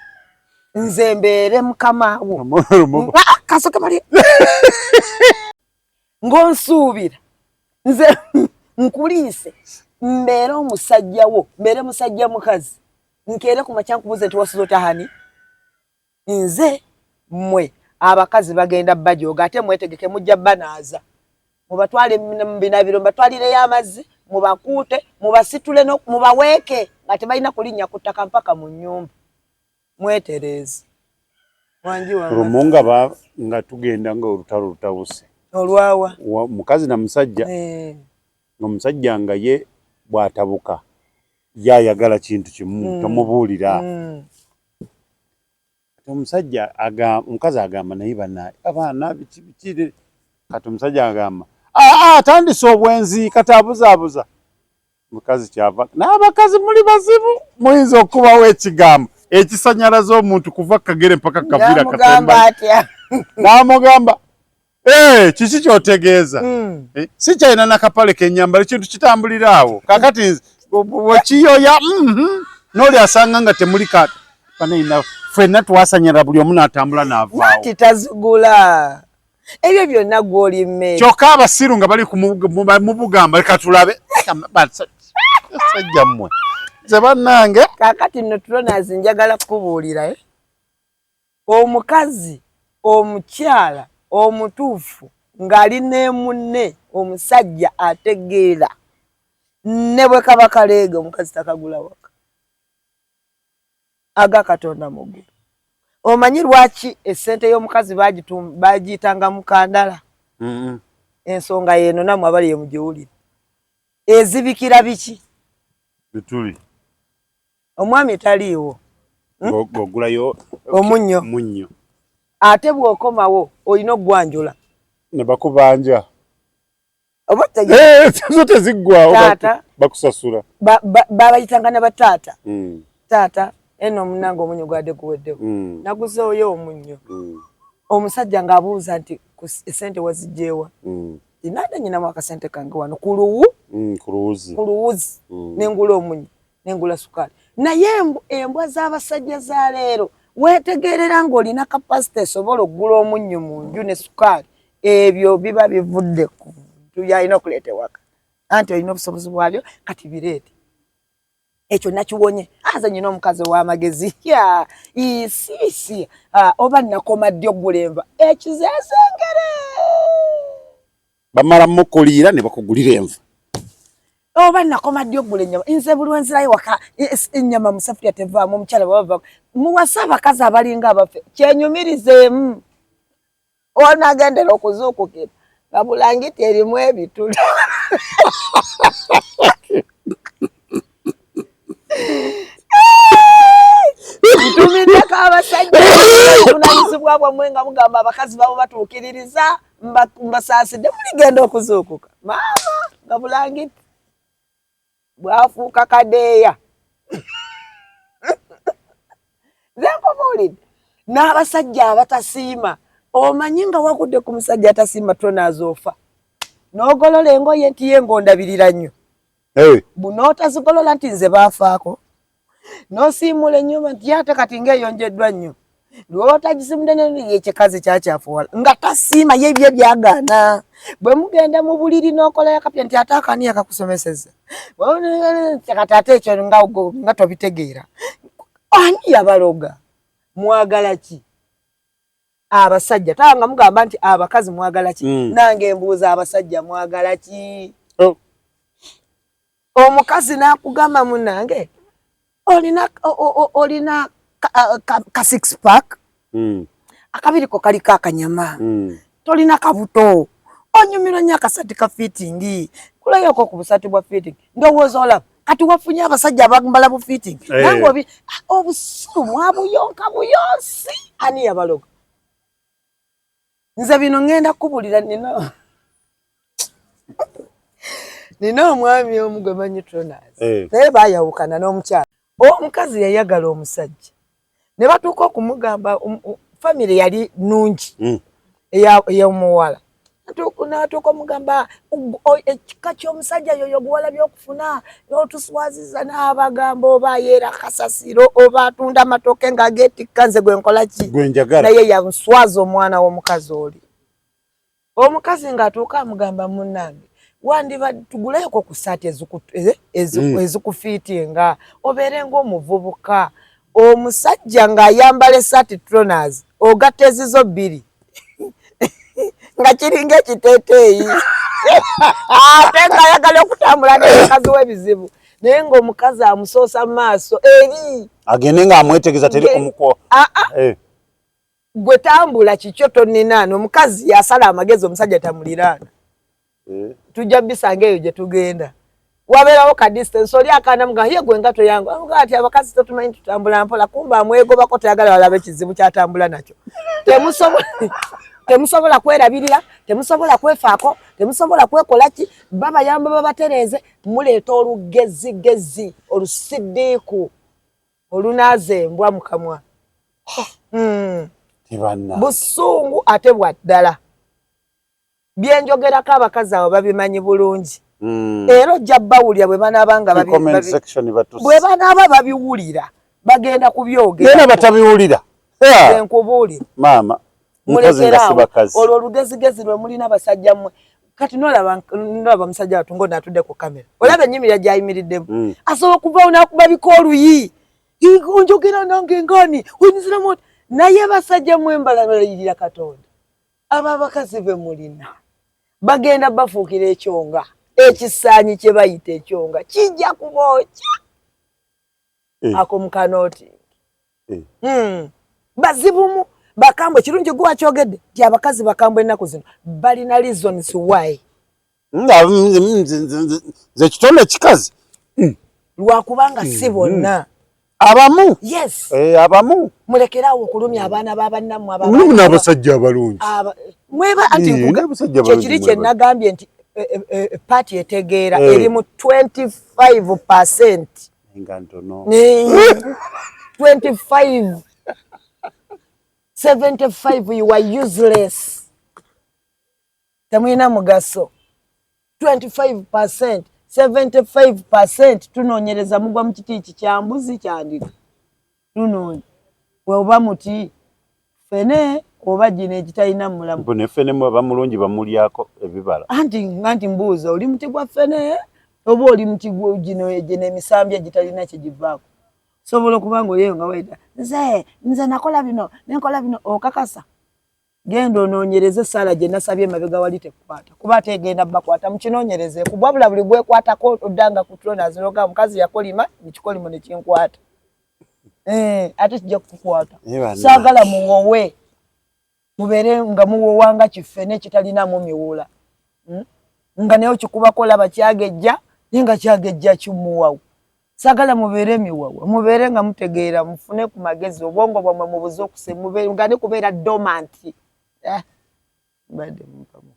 nze mbeere mukama wo kasoke mali ng'onsuubira nze nkuliise mbeere omusajja wo mbeere musajja mukazi nkeere ku makya nkubuuze nti wasuza otahani nze mmwe abakazi bagenda bajooga ate mwetegeke mujja banaaza mubatwale mu binabiro mbatwalireyo amazzi mubakuute mubasitule mubaweeke nga tebalina kulinnya ku ttaka mpaka mu nnyumba mwetereeze rumunga nga tugenda nga olutalo lutabuse olwawa mukazi na musajja omusajja nga ye bw'atabuka yayagala kintu kimu tomubuulira omusajja omukazi agamba naye banaye abaana biki kati omusajja agamba atandise obwenzi kati abuzaabuza mukazi kyava n'abakazi muli bazibu muyinza okubawo ekigambo ekisanyalaza omuntu kuva kagere mpaka kavira katemba n'amugamba kiki kyotegeeza si kyalina nakapale kenyambala ekintu kitambulira awo kakati wekiyoya n'oli asanga nga temuli kanaina ffenna twasanyala buli omu n'atambula n'avaawo nati tazigula ebyo byonna gw'oli mmere kyokka abasiru nga bali mubugamba leka tulabe sajja mmwe ze bannange kakati nno tulonazi njagala kukubuulira omukazi omukyala omutuufu ng'ali ne munne omusajja ategeera ne bwe kaba kaleega omukazi takagula waka aga Katonda mugulu omanyi lwaki essente y'omukazi bagiyitanga mukandala ensonga yeeno namwe abali yemugiwulira ezibikira biki bituli omwami taliiwo ogulayo omunnyo ate bw'okomawo olina okugwanjula ne bakubanja oba teziggwawo bakusasula babayitanga ne bataata taata eno omunange omunnyo gwadde guweddewo naguzeeyo omunnyo omusajja ng'abuuza nti esente wazigyeewa nada nyinamu akasente kange wano ku luwuzi nengula omunnyo nengula sukaali naye embwa z'abasajja za leero weetegerera ng'olina kapasite esobola okugula omunnyo mu nju ne sukaali ebyo biba bivudde ku ntu yalina okuleeta ewaka anti olina obusobozi bwabyo kati bireete ekyo nakiwonye aza nyina omukazi w'amagezi isiisi oba nakoma ddi okugula enva ekizeesengere bamala mukuliira ne bakugulira enva oba nakoma ddi okugula ennyama nze buli wenzirayo waka ennyama musafuriya tevaamu omukyala bwabava muwasa abakazi abalinga abaffe kyenyumirizeemu onaagendera okuzuukukira nga bulangiti erimu ebituli ntumiddeko abasajja bunanyizibwa bwammwe nga mugamba abakazi babo batuukiririza mbasaasidde muligenda okuzuukuka maama nga bulangiti bwafuuka kadeeya zenkubuulidde n'abasajja abatasiima omanyi nga wagudde ku musajja atasiima tonaazofa n'ogolola engoye nti ye ng'ondabirira nnyo bunootazigolola nti nze baafaako n'osiimula ennyumba nti ate kati ng'eyonjeddwa nnyo lw'otagisimudde n'ekyekazi kyakyafuwala nga tasiima ye bye byagaana bwe mugenda mu buliri n'okolayo akapya nti ate akani akakusomeseza kati ate ekyo nga tobitegeera ani yabaloga mwagala ki abasajja tanga mugamba nti abakazi mwagala ki nange mbuuza abasajja mwagala ki omukazi n'akugamba munange olina ka six pack akabiriko kaliko akanyama tolina kabuto onyumirwa nnyo akasati ka fitting kulayoko ku busati bwa fitting ndowooza olaba kati wafunye abasajja abambala bu fitting nange obusiru mwabuyonka buyonsi ani yabaloga nze bino ngenda kubulira nina omwami omu gwe manyi Tronas naye baayawukana n'omukyala omukazi yayagala omusajja ne batuuka okumugamba famire yali nnungi ey'omuwala natuuka omugamba ekika ky'omusajja yoyo guwala byokufuna n'otuswaziza n'abagamba oba yeera kasasiro oba atunda amatooke ng'ageetikka nze gwe nkola ki naye yanswaza omwana w'omukazi oli omukazi ng'atuuka amugamba munnange wandiba tuguleeko ku ssaati ezikufiitinga obeere ng'omuvubuka omusajja ng'ayambala essaati Tronas ogatta ezizo bbiri nga kiringa ekiteeteeyi ate ng'ayagala okutambula n'omukazi w'ebizibu naye ng'omukazi amusoosa mu maaso eri agende ng'amwetegeza teri kumuko gwe tambula kikyo tonninaana omukazi yasala amagezi omusajja tamuliraana tujja bisanga eyo gye tugenda wabeerawo ka distance oli akaana muga ye gwe ngato yangu amuga ati abakazi totumanyi tutambula mpola kumba amwegobako tayagala walabe ekizibu kyatambula nakyo temusobola kwerabirira temusobola kwefaako temusobola kwekola ki babayamba babatereeze muleeta olugezigezi olusidiiku olunaazembwa mu kamwa busungu ate bwa ddala byenjogerako abakazi abo babimanyi bulungi era ojja bawulira bwe banaabanga bwe banaaba babiwulira bagenda kubyogera batabiwulira enkubuulira maama mulekerawo olwo olugezigezi lwe mulina basajja mmwe kati nolaba musajja wattu ngo natudde ku kamera olaba ennyimira gyayimiriddemu asobola okuvaawo nakuba biko oluyi onjogera nange ngani oyinziramu naye basajja mmwe mbalayirira Katonda abo abakazi be mulina bagenda bafuukira ekyonga ekisaanyi kye bayita ekyonga kijja kubookya ako mukanooti bazibumu bakambwe kirungi gwe wakyogedde nti abakazi bakambwe ennaku zino balina reasons why ze kitonde kikazi lwakubanga si bonna abamu yes abamu mulekerawo okulumya abaana b'abannammwe n'abasajja abalungi mweba anti nvuga kyekiri kye nagambye nti paati etegeera eri mu 25% nga ntono 25 75 you are useless tamwina mugaso 25% 75% tunoonyereza mugwa mu kiti kya mbuzi kyandika tunoonye oba muti fene oba gino egitalina mulamu mbone fene mwaba mulungi bamulyako ebibala anti mbuuza oli muti gwa fene oba oli muti gino emisambya egitalina kyegivaako sobola okubanga oyeyo nga waita nze nakola bino nenkola bino okakasa genda onoonyereze esaala gye nasabye emabega wali tekukwata kuba ate egenda bakwata mukinoonyereze kubwabula buli gwekwatako oddanga ku Tronas noga mukazi yakolima nekikolimo nekinkwata ate kijja kukukwata saagala muwowe mubeere nga muwowanga kifene kitalinamu miwula nga naye okikubako olaba kyagejja naye nga kyagejja kimuwawu sagala mubeere miwawa mubeere nga mutegeera mufune ku magezi obwongo bwamwe mubuze okusemubeere nga ne kubeera dormant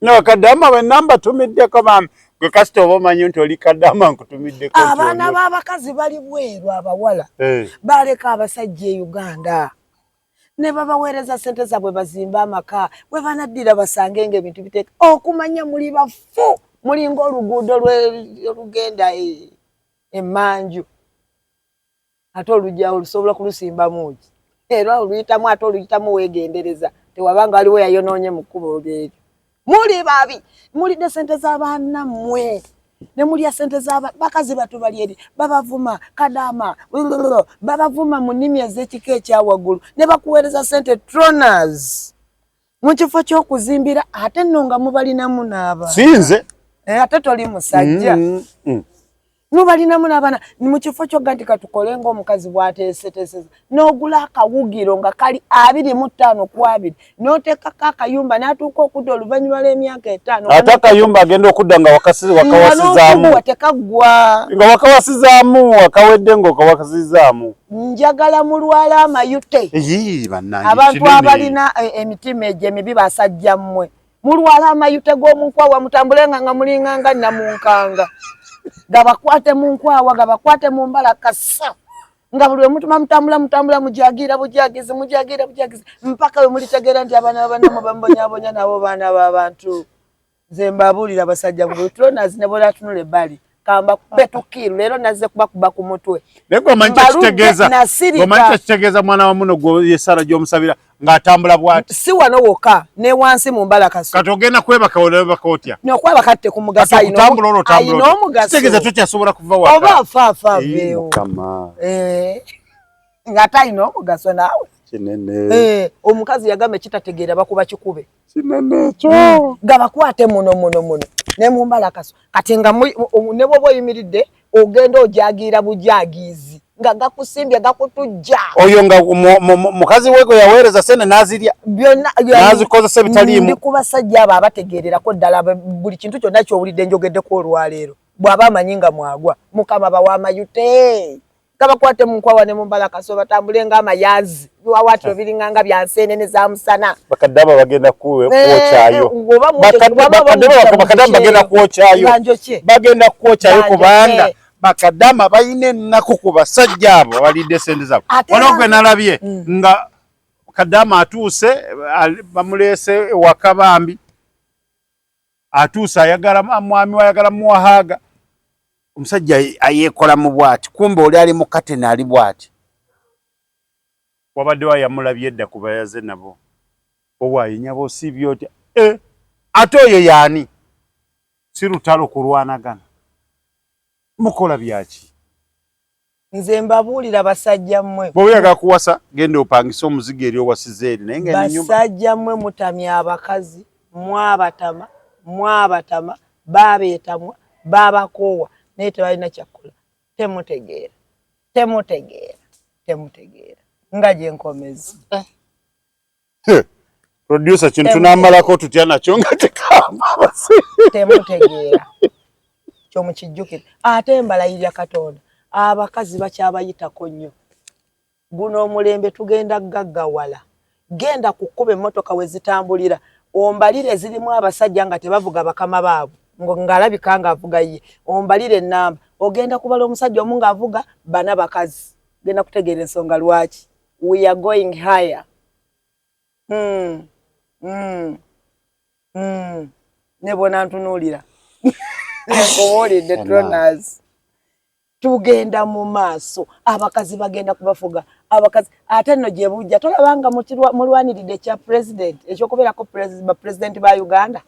no kadama we namba tumiddeko maama gwe kasita oba omanyi nti oli kadama nkutumiddeko abaana b'abakazi bali bweru abawala baleka abasajja e Uganda ne babaweereza sente zaabwe bazimba amaka bwe banaddira basange ng'ebintu biteeka okumanya muli bafu mulinga oluguudo olugenda emanju ate olujja olusobola kulusimba muki era oluyitamu ate oluyitamu weegendereza tewabanga waliwo yayonoonye mu kkubo olw'eryo muli babi mulidde sente z'abaana mmwe ne mulya sente z'abakazi batubali eri babavuma kadama babavuma mu nnimi ez'ekika ekyawaggulu ne bakuweereza sente Tronas mu kifo ky'okuzimbira ate nno nga mubalinamu n'abaana sinze ate toli musajja Nubalinamu n'abaana mu kifo kyogga nti katukole ng'omukazi bw'ateeseteeseza n'ogula akawugiro nga kali 25 ku 2 n'oteekako akayumba n'atuuka okudda oluvannyuma lw'emyaka 5 ate akayumba agenda okudda nga wakawasizaamu tekaggwa nga wakawasizaamu wakawedde ng'okawasizaamu. Njagala mulwala amayute abantu abalina emitima egyo emibi basajja mmwe mulwala amayute g'omunkwawa mutambulenga nga mulinganga namunkanga gabakwate mu nkwawa gabakwate mu mbalakasa nga buli mutuma mutambula mujagira bujagizi mpaka we mulitegeera nti abaana mu bambonyabonya nabo baana b'abantu. Nze mbabulira basajja mu Tronas ne bola tunule bali kamba betukiru lero naze kuba ku mutwe nego manje kitegeeza mwana wa muno go yesara gy'omusabira ng'atambula bwati si wano woka ne wansi mu mbalakasa katogenda kwebaka olebakotya n'okwebaka te ku mugasa ayino omugaso kitegeeza tokyasobola kuva waka oba faafa beewo ng'atayina omugaso naawe kinene omukazi yagamba ekitategeera bakuba kikube kinene ekyo gabakwate muno ne mu mbalakasa kati nga ne bwoba oyimiridde ogenda ojagira bujagizi nga gakusimbye gakutujja oyo nga mukazi wego yaweereza sene nazirya byonna nazikozesa bitaliimu ndi kubasajja abo abategeererako ddala buli kintu kyonna kyowulidde njogeddeko olwaleero bw'aba amanyi nga mwagwa mukama bawamayute gabakwate mu nkwawa ne mu mbalakasa batambule ng'amayazi biwawatiro biringanga byansenene za musana bakadaba bagenda kuwokyayo bakadama bagenda kuwokyayo kubanga bakadama bayina ennaku ku basajja abo balidde sente zaabo wano gwe nalabye nga kadama atuuse bamuleese ewaka bambi atuuse ayagala mwami wayagala muwahaaga omusajja ayeekola mu bwati kumbe oli ali mu kateni ali bwati wabadde wayamulabye edda ku bayaze nabo owayinyaba osiibye otya ate oyo yaani si lutalo kulwanagana mukola byaki nze mbabuulira basajja mmwe bw'oyagala kuwasa genda opangisa omuzigo eri owasize eri naye nga basajja mmwe mutamya abakazi mwabatama baabeetamwa baabakoowa naye tebalina kyakola temutegeera nga gye nkomezi producer kintu n'amalako tutya nakyo nga tekamba temutegeera kyomukijjukire ate embalayirya Katonda abakazi bakyabayitako nnyo guno omulembe tugenda gaggawala genda kukuba emmotoka we zitambulira ombalire zirimu abasajja nga tebavuga bakama baabwe ng'alabika ng'avuga ye ombalire ennamba ogenda kubala omusajja omu ng'avuga bana bakazi genda kutegeera ensonga lwaki we are going higher ne bona ntunuulira nkubuulidde Tronas tugenda mu maaso abakazi bagenda kubafuga abakazi ate nno gye bujja tolabanga mulwaniridde ekya president ekyokubeerako president ba Uganda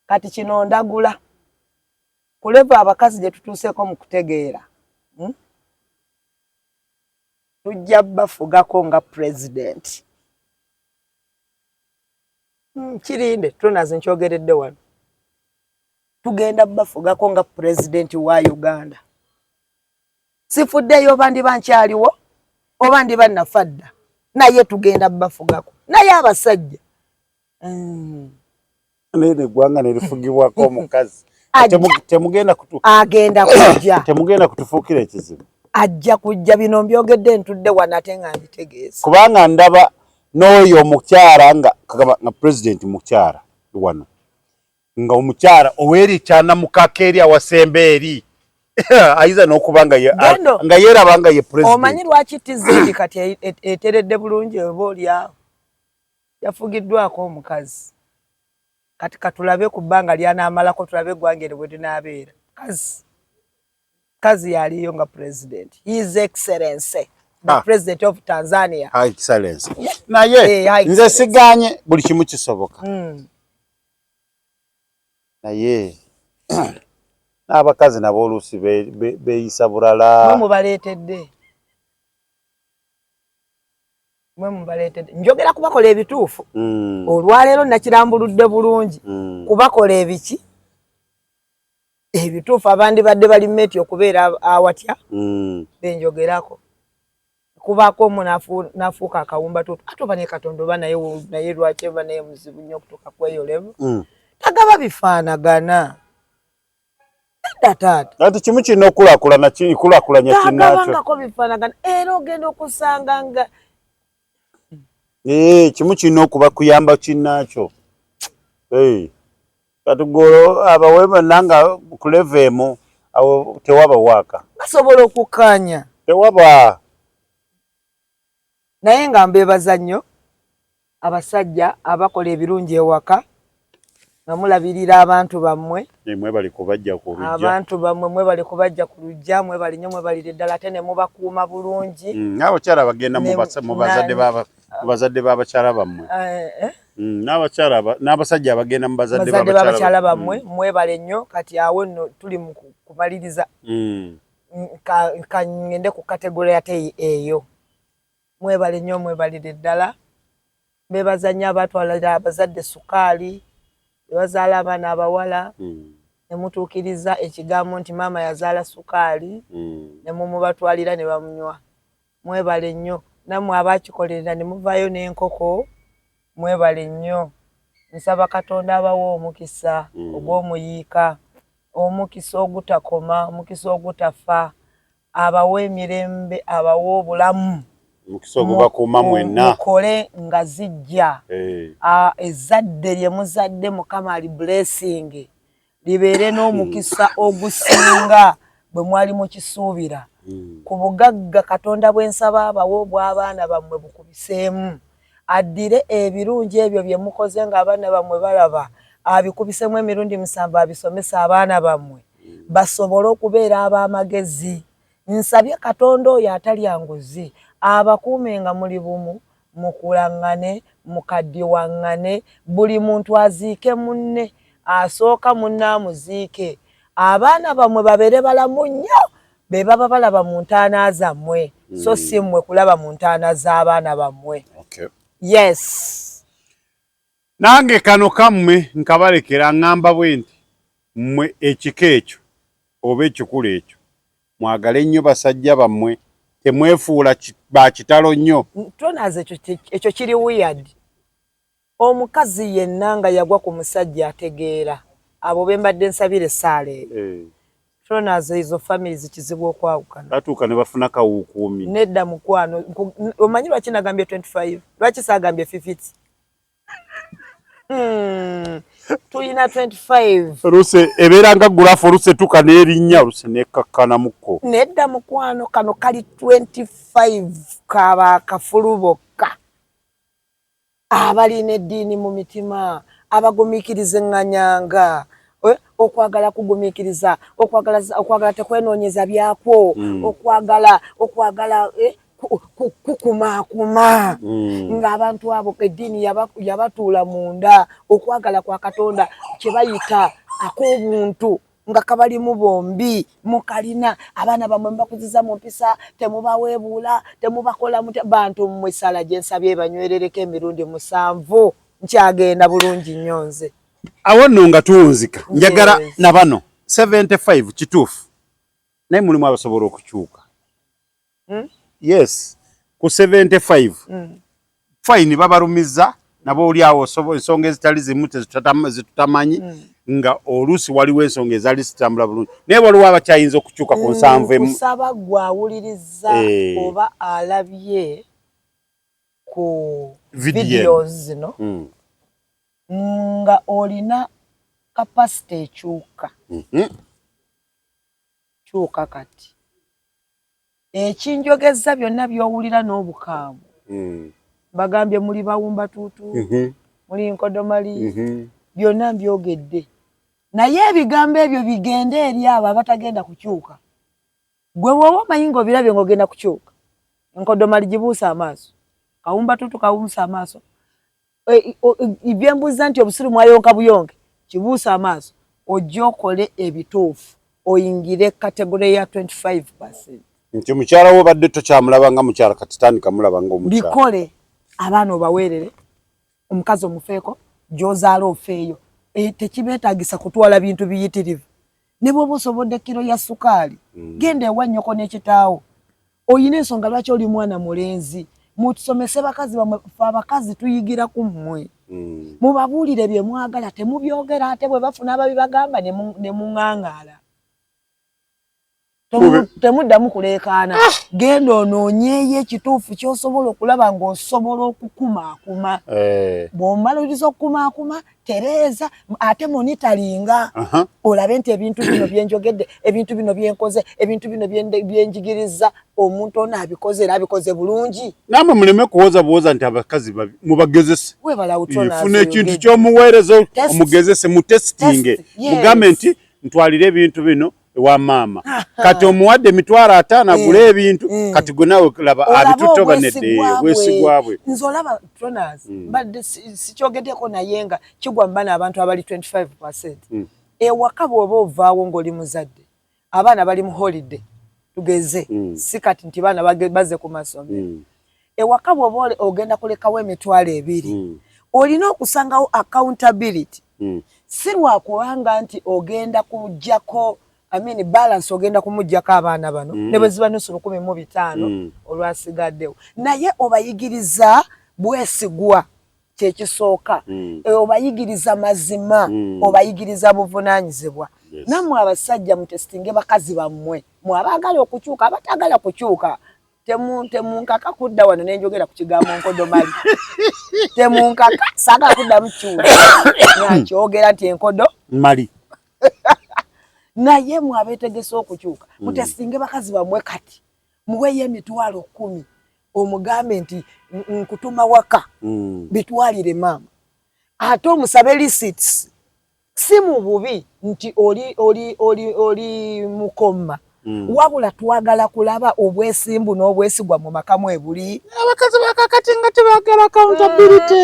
kati kino ndagula kuleva abakazi gye tutuuseeko mu kutegeera tujja bafugako nga president kirinde Tronas nkyogeredde wano tugenda bafugako nga president wa Uganda sifuddeyo oba ndi bankyaliwo oba ndi bannafadda naye tugenda bafugako naye abasajja nene gwanga nerifugibwako omukazi temugenda agenda kujja temugenda kutufuukira ekizibu ajja kujja bino mbyogedde ntudde wano ate nga mbitegeeza kubanga ndaba n'oyo omukyala nga president mukyala wano nga omukyala oweerikyana mukaka eri awasembe eri ayiza n'okuba nga yeeraba nga ye president omanyi lwaki tizindi kati eteredde bulungi oba oliawo yafugiddwako omukazi kati katulabe ku bbanga lyanaamalako tulabe eggwanga bwe linaabeera kazi yaliyo nga president his excellency the president of Tanzania high excellence naye nze siganye buli kimu kisoboka naye n'abakazi nabo oluusi beeyisa bulala mwe mubaleetedde njogera kubakola ebituufu olwaleero nakirambuludde bulungi kubakola ebiki ebituufu abandi badde bali meti okubeera awatya benjogerako kubaako omu nafuuka akawumba tutu ate oba ne Katonda oba naye lwaki eba naye muzibu nnyo okutuuka ku eyo level tagaba bifaanagana edda taata ati kimu kirina okulaakulanya kinnaakyo tagabangako bifaanagana era ogenda okusanga nga kimu kirina okuba kuyamba kinnaakyo kati golo abawe bonna nga ku level emu awo tewaba waaka basobola okukkaanya tewaba naye nga mbeebaza nnyo abasajja abakola ebirungi ewaka nga mulabirira abantu bammwe mwebali kubajja ku lujja abantu bammwe mwebali kubajja ku lujja mwebali nnyo mwebalire ddala ate ne mubakuuma bulungi n'abakyala bagenda mu bazadde b'abakyala bammwe n'abasajja abagenda mu bazadde b'abakyala bammwe mwebale nnyo kati awo nno tuli mu kumaliriza ka ngende ku kategole ate eyo mwebale nnyo mwebalire ddala beebaza nnyo abatwalira abazadde sukaali bebazaala abaana abawala ne mutuukiriza ekigambo nti maama yazaala sukaali ne mumubatwalira ne bamunywa mwebale nnyo nammwe abakikolerera ne muvaayo n'enkoko mwebale nnyo nsaba Katonda abawa omukisa ogw'omuyiika omukisa ogutakoma omukisa ogutafa abawa emirembe abawa obulamu mukisa ogubakuuma mwenna mukole nga zijja ezzadde lye muzadde Mukama ali blessing libeere n'omukisa ogusinga bwe mwali mukisuubira ku bugagga Katonda bwensaba abawa obw'abaana bammwe bukubiseemu addire ebirungi ebyo bye mukoze ng'abaana bammwe balaba abikubisemu emirundi 7 abisomesa abaana bammwe basobole okubeera ab'amagezi nsabye Katonda oyo atalya nguzi abakuume nga muli bumu mukulaŋŋane mukaddiwaŋŋane buli muntu aziike munne asooka munne amuziike abaana bammwe babeere balamu nnyo be baba balaba mu ntaana zammwe so si mmwe kulaba mu ntaana z'abaana bammwe yes nange kano kammwe nkabalekera ŋŋamba bwe nti mmwe ekika ekyo oba ekikulu ekyo mwagale nnyo basajja bammwe temwefuula bakitalo nnyo tonaze ekyo kiri weird omukazi yenna nga yagwa ku musajja ategeera abo bembadde nsabire essaala eyo tonaze izo families kizibu okwawukana batuuka ne bafuna kawukuumi nedda mukwano omanyi lwaki nagambye 25 lwaki saagambye 50 tuyina 25 oluse ebeera nga gulafu oluse tuka n'erinnya oluse nekkakkanamuko nedda mukwano kano kali 25 kaba kafulu bokka abalina eddiini mu mitima abagumiikiriza eŋŋanyanga okwagala kugumiikiriza okwagala tekwenoonyeza byakwo okwagala kukumaakuma ng'abantu abo eddiini yabatuula munda okwagala kwa Katonda kye bayita ak'obuntu nga kabalimu bombi mukalina abaana bammwe mbakuziza mu mpisa temubaweebuula temubakola bantu mmwe sala gye nsabye banywerereko emirundi 7 nkyagenda bulungi nnyo nze awo nno nga tuwunzika njagala na bano 75 kituufu naye mulimu abasobola okukyuka yes ku 75 fine babarumiza nabo oli awo ensonga ezitali zimu zitutamanyi nga oluusi waliwo ensonga ezali zitambula bulungi naye waliwo abakyayinza okukyuka ku 7 kusaba gwawuliriza oba alabye ku videos zino nga olina capacity ekyuka kyuka kati ekinjogeza byonna byowulira n'obukaamu bagambye muli bawumba tuutu muli nkodomali byonna mbyogedde naye ebigambo ebyo bigende eri abo abatagenda kukyuka gwe woba omanyi ng'obirabye ng'ogenda kukyuka enkodomali gibuusa amaaso kawumba tuutu kawumusa amaaso ibyembuuza nti obusiru mwayonka buyonke kibuusa amaaso ojja okole ebituufu oyingire kategore ya 25%. Nti mukyala wo badde tokyamulaba nga mukyala kati tandika mulaba nga omukyala bikole abaana obaweerere omukazi omufeeko gy'ozaala ofeeyo tekibeetaagisa kutwala bintu biyitirivu ne bwoba osobodde kiro ya ssukaali genda ewa nnyoko n'ekitaawo oyina ensonga lwaki oli mwana mulenzi mutusomese bakazi bamwe fe abakazi tuyigira ku mmwe mubabuulire bye mwagala temubyogera ate bwe bafuna ababibagamba ne muŋŋaŋaala temuddamu kuleekaana genda onoonyeeyo ekituufu ky'osobola okulaba ng'osobola okukumaakuma bw'omaliriza okukumaakuma tereeza ate monitalinga olabe nti ebintu bino byenjogedde ebintu bino byenkoze ebintu bino byenjigiriza omuntu ono abikoze era abikoze bulungi namwe muleme kuwoza buwoza nti abakazi mubagezese funa ekintu ky'omuweereza omugezese mutesitinge mugambe nti ntwalire ebintu bino wa mama kati omuwadde emitwalo 5 agula ebintu kati gwe nawe laba abitutoba nedde bwesigwabwe nzolaba Tronaz badde sikyogeddeko naye nga kigwa mbana abantu abali 25% ewaka bw'oba ovaawo ng'oli muzadde abaana bali mu holiday tugeze si kati nti baana baze ku masomero ewaka bw'oba ogenda kulekawo emitwalo 2 olina okusangawo accountability si lwakubanga nti ogenda kujjako balance ogenda kumujjako abaana bano ne bwe ziba nusu 15 olwasigaddewo naye obayigiriza bwesigwa kyekisooka obayigiriza mazima obayigiriza buvunaanyizibwa nammwe abasajja mutesitinge bakazi bammwe mwabaagala okukyuka abatagala kukyuka temunkaka kudda wano nenjogera ku kigambo nkodomali temunkaka saagala kudda mukyuka nakyogera nti enkodo mali naye mwabeetegese okukyuka mutesitinge bakazi bamwe kati muweeyo emitwalo 10 omugambe nti nkutuma waka bitwalire maama ate omusabe receipts si mu bubi nti oli mukoma wabula twagala kulaba obwesimbu n'obwesigwa mu maka mwe buli abakazi bakakati nga tebaagala accountability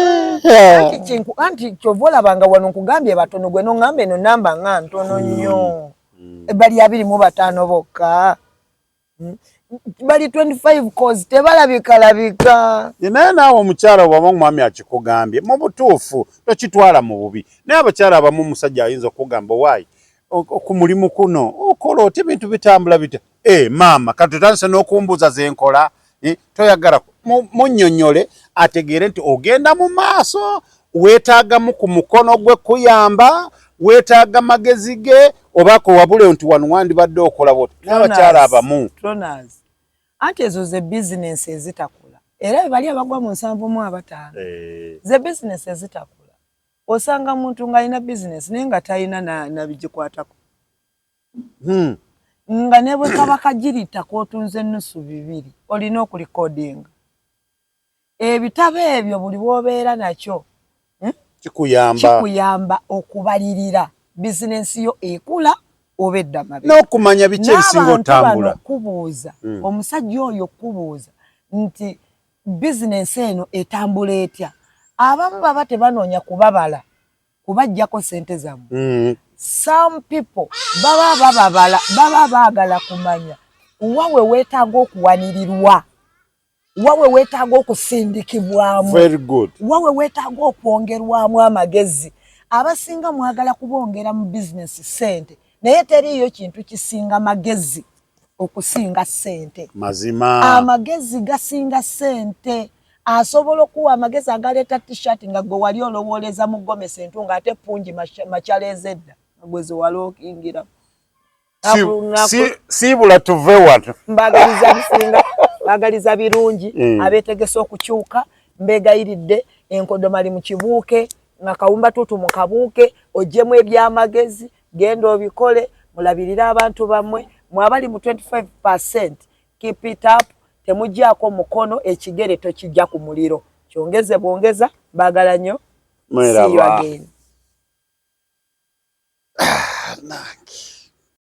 anti kyova olabanga wano nkugambye batono gwe noŋŋamba eno namba nga ntono nnyo bali 25 bokka bali 25 cause tebalabika naye naawe omukyala bw'aba omwami akikugambye mu butuufu tokitwala mu bubi naye abakyala abamu omusajja ayinza okugamba waayi ku mulimu kuno okola oti ebintu bitambula bita maama kati otandise n'okumbuuza ze nkola toyagala munnyonnyole ategeere nti ogenda mu maaso weetaagamu ku mukono gwe kuyamba weetaaga magezi ge obaako wabule nti wano wandibadde okola bwoti n'abakyala abamu anti ezo ze bizinensi ezitakula era bali abagwa mu 7.5 ze bizinensi ezitakula osanga muntu ng'alina bizinensi naye nga talina na bigikwatako nga ne bwe kaba kagirita k'otunze ennusu 2 olina okulikodinga ebitabo ebyo buli bw'obeera nakyo kikuyamba okubalirira bizinensi yo ekula oba edda mabega n'okumanya biki ebisinga otambula okubuuza omusajja oyo okubuuza nti bizinensi eno etambula etya abamu baba tebanoonya kubabala kubajjako sente zammwe some people baba bababala baba baagala kumanya wawe weetaaga okuwanirirwa wawe weetaaga okusindikibwamu wawe weetaaga okwongerwamu amagezi abasinga mwagala kubongera mu bizinesi sente naye teriyo kintu kisinga magezi okusinga sente mazima amagezi gasinga sente asobola okuwa amagezi agaleeta t-shirt nga gwe wali olowooleza mu gomesi entunga ate pungi makyaleeza edda gwezi walookingira siibula tuve wano mbagaliza bisinga bagaliza birungi abeetegese okukyuka mbeegayiridde enkodomali mu kibuuke nga kawumba tutu mu kabuuke oggyemu ebyamagezi genda obikole mulabirire abantu bammwe mwabali mu 25% keep it up temuggyako mukono ekigere tokijja ku muliro kyongeze bwongeza baagala nnyo see you again.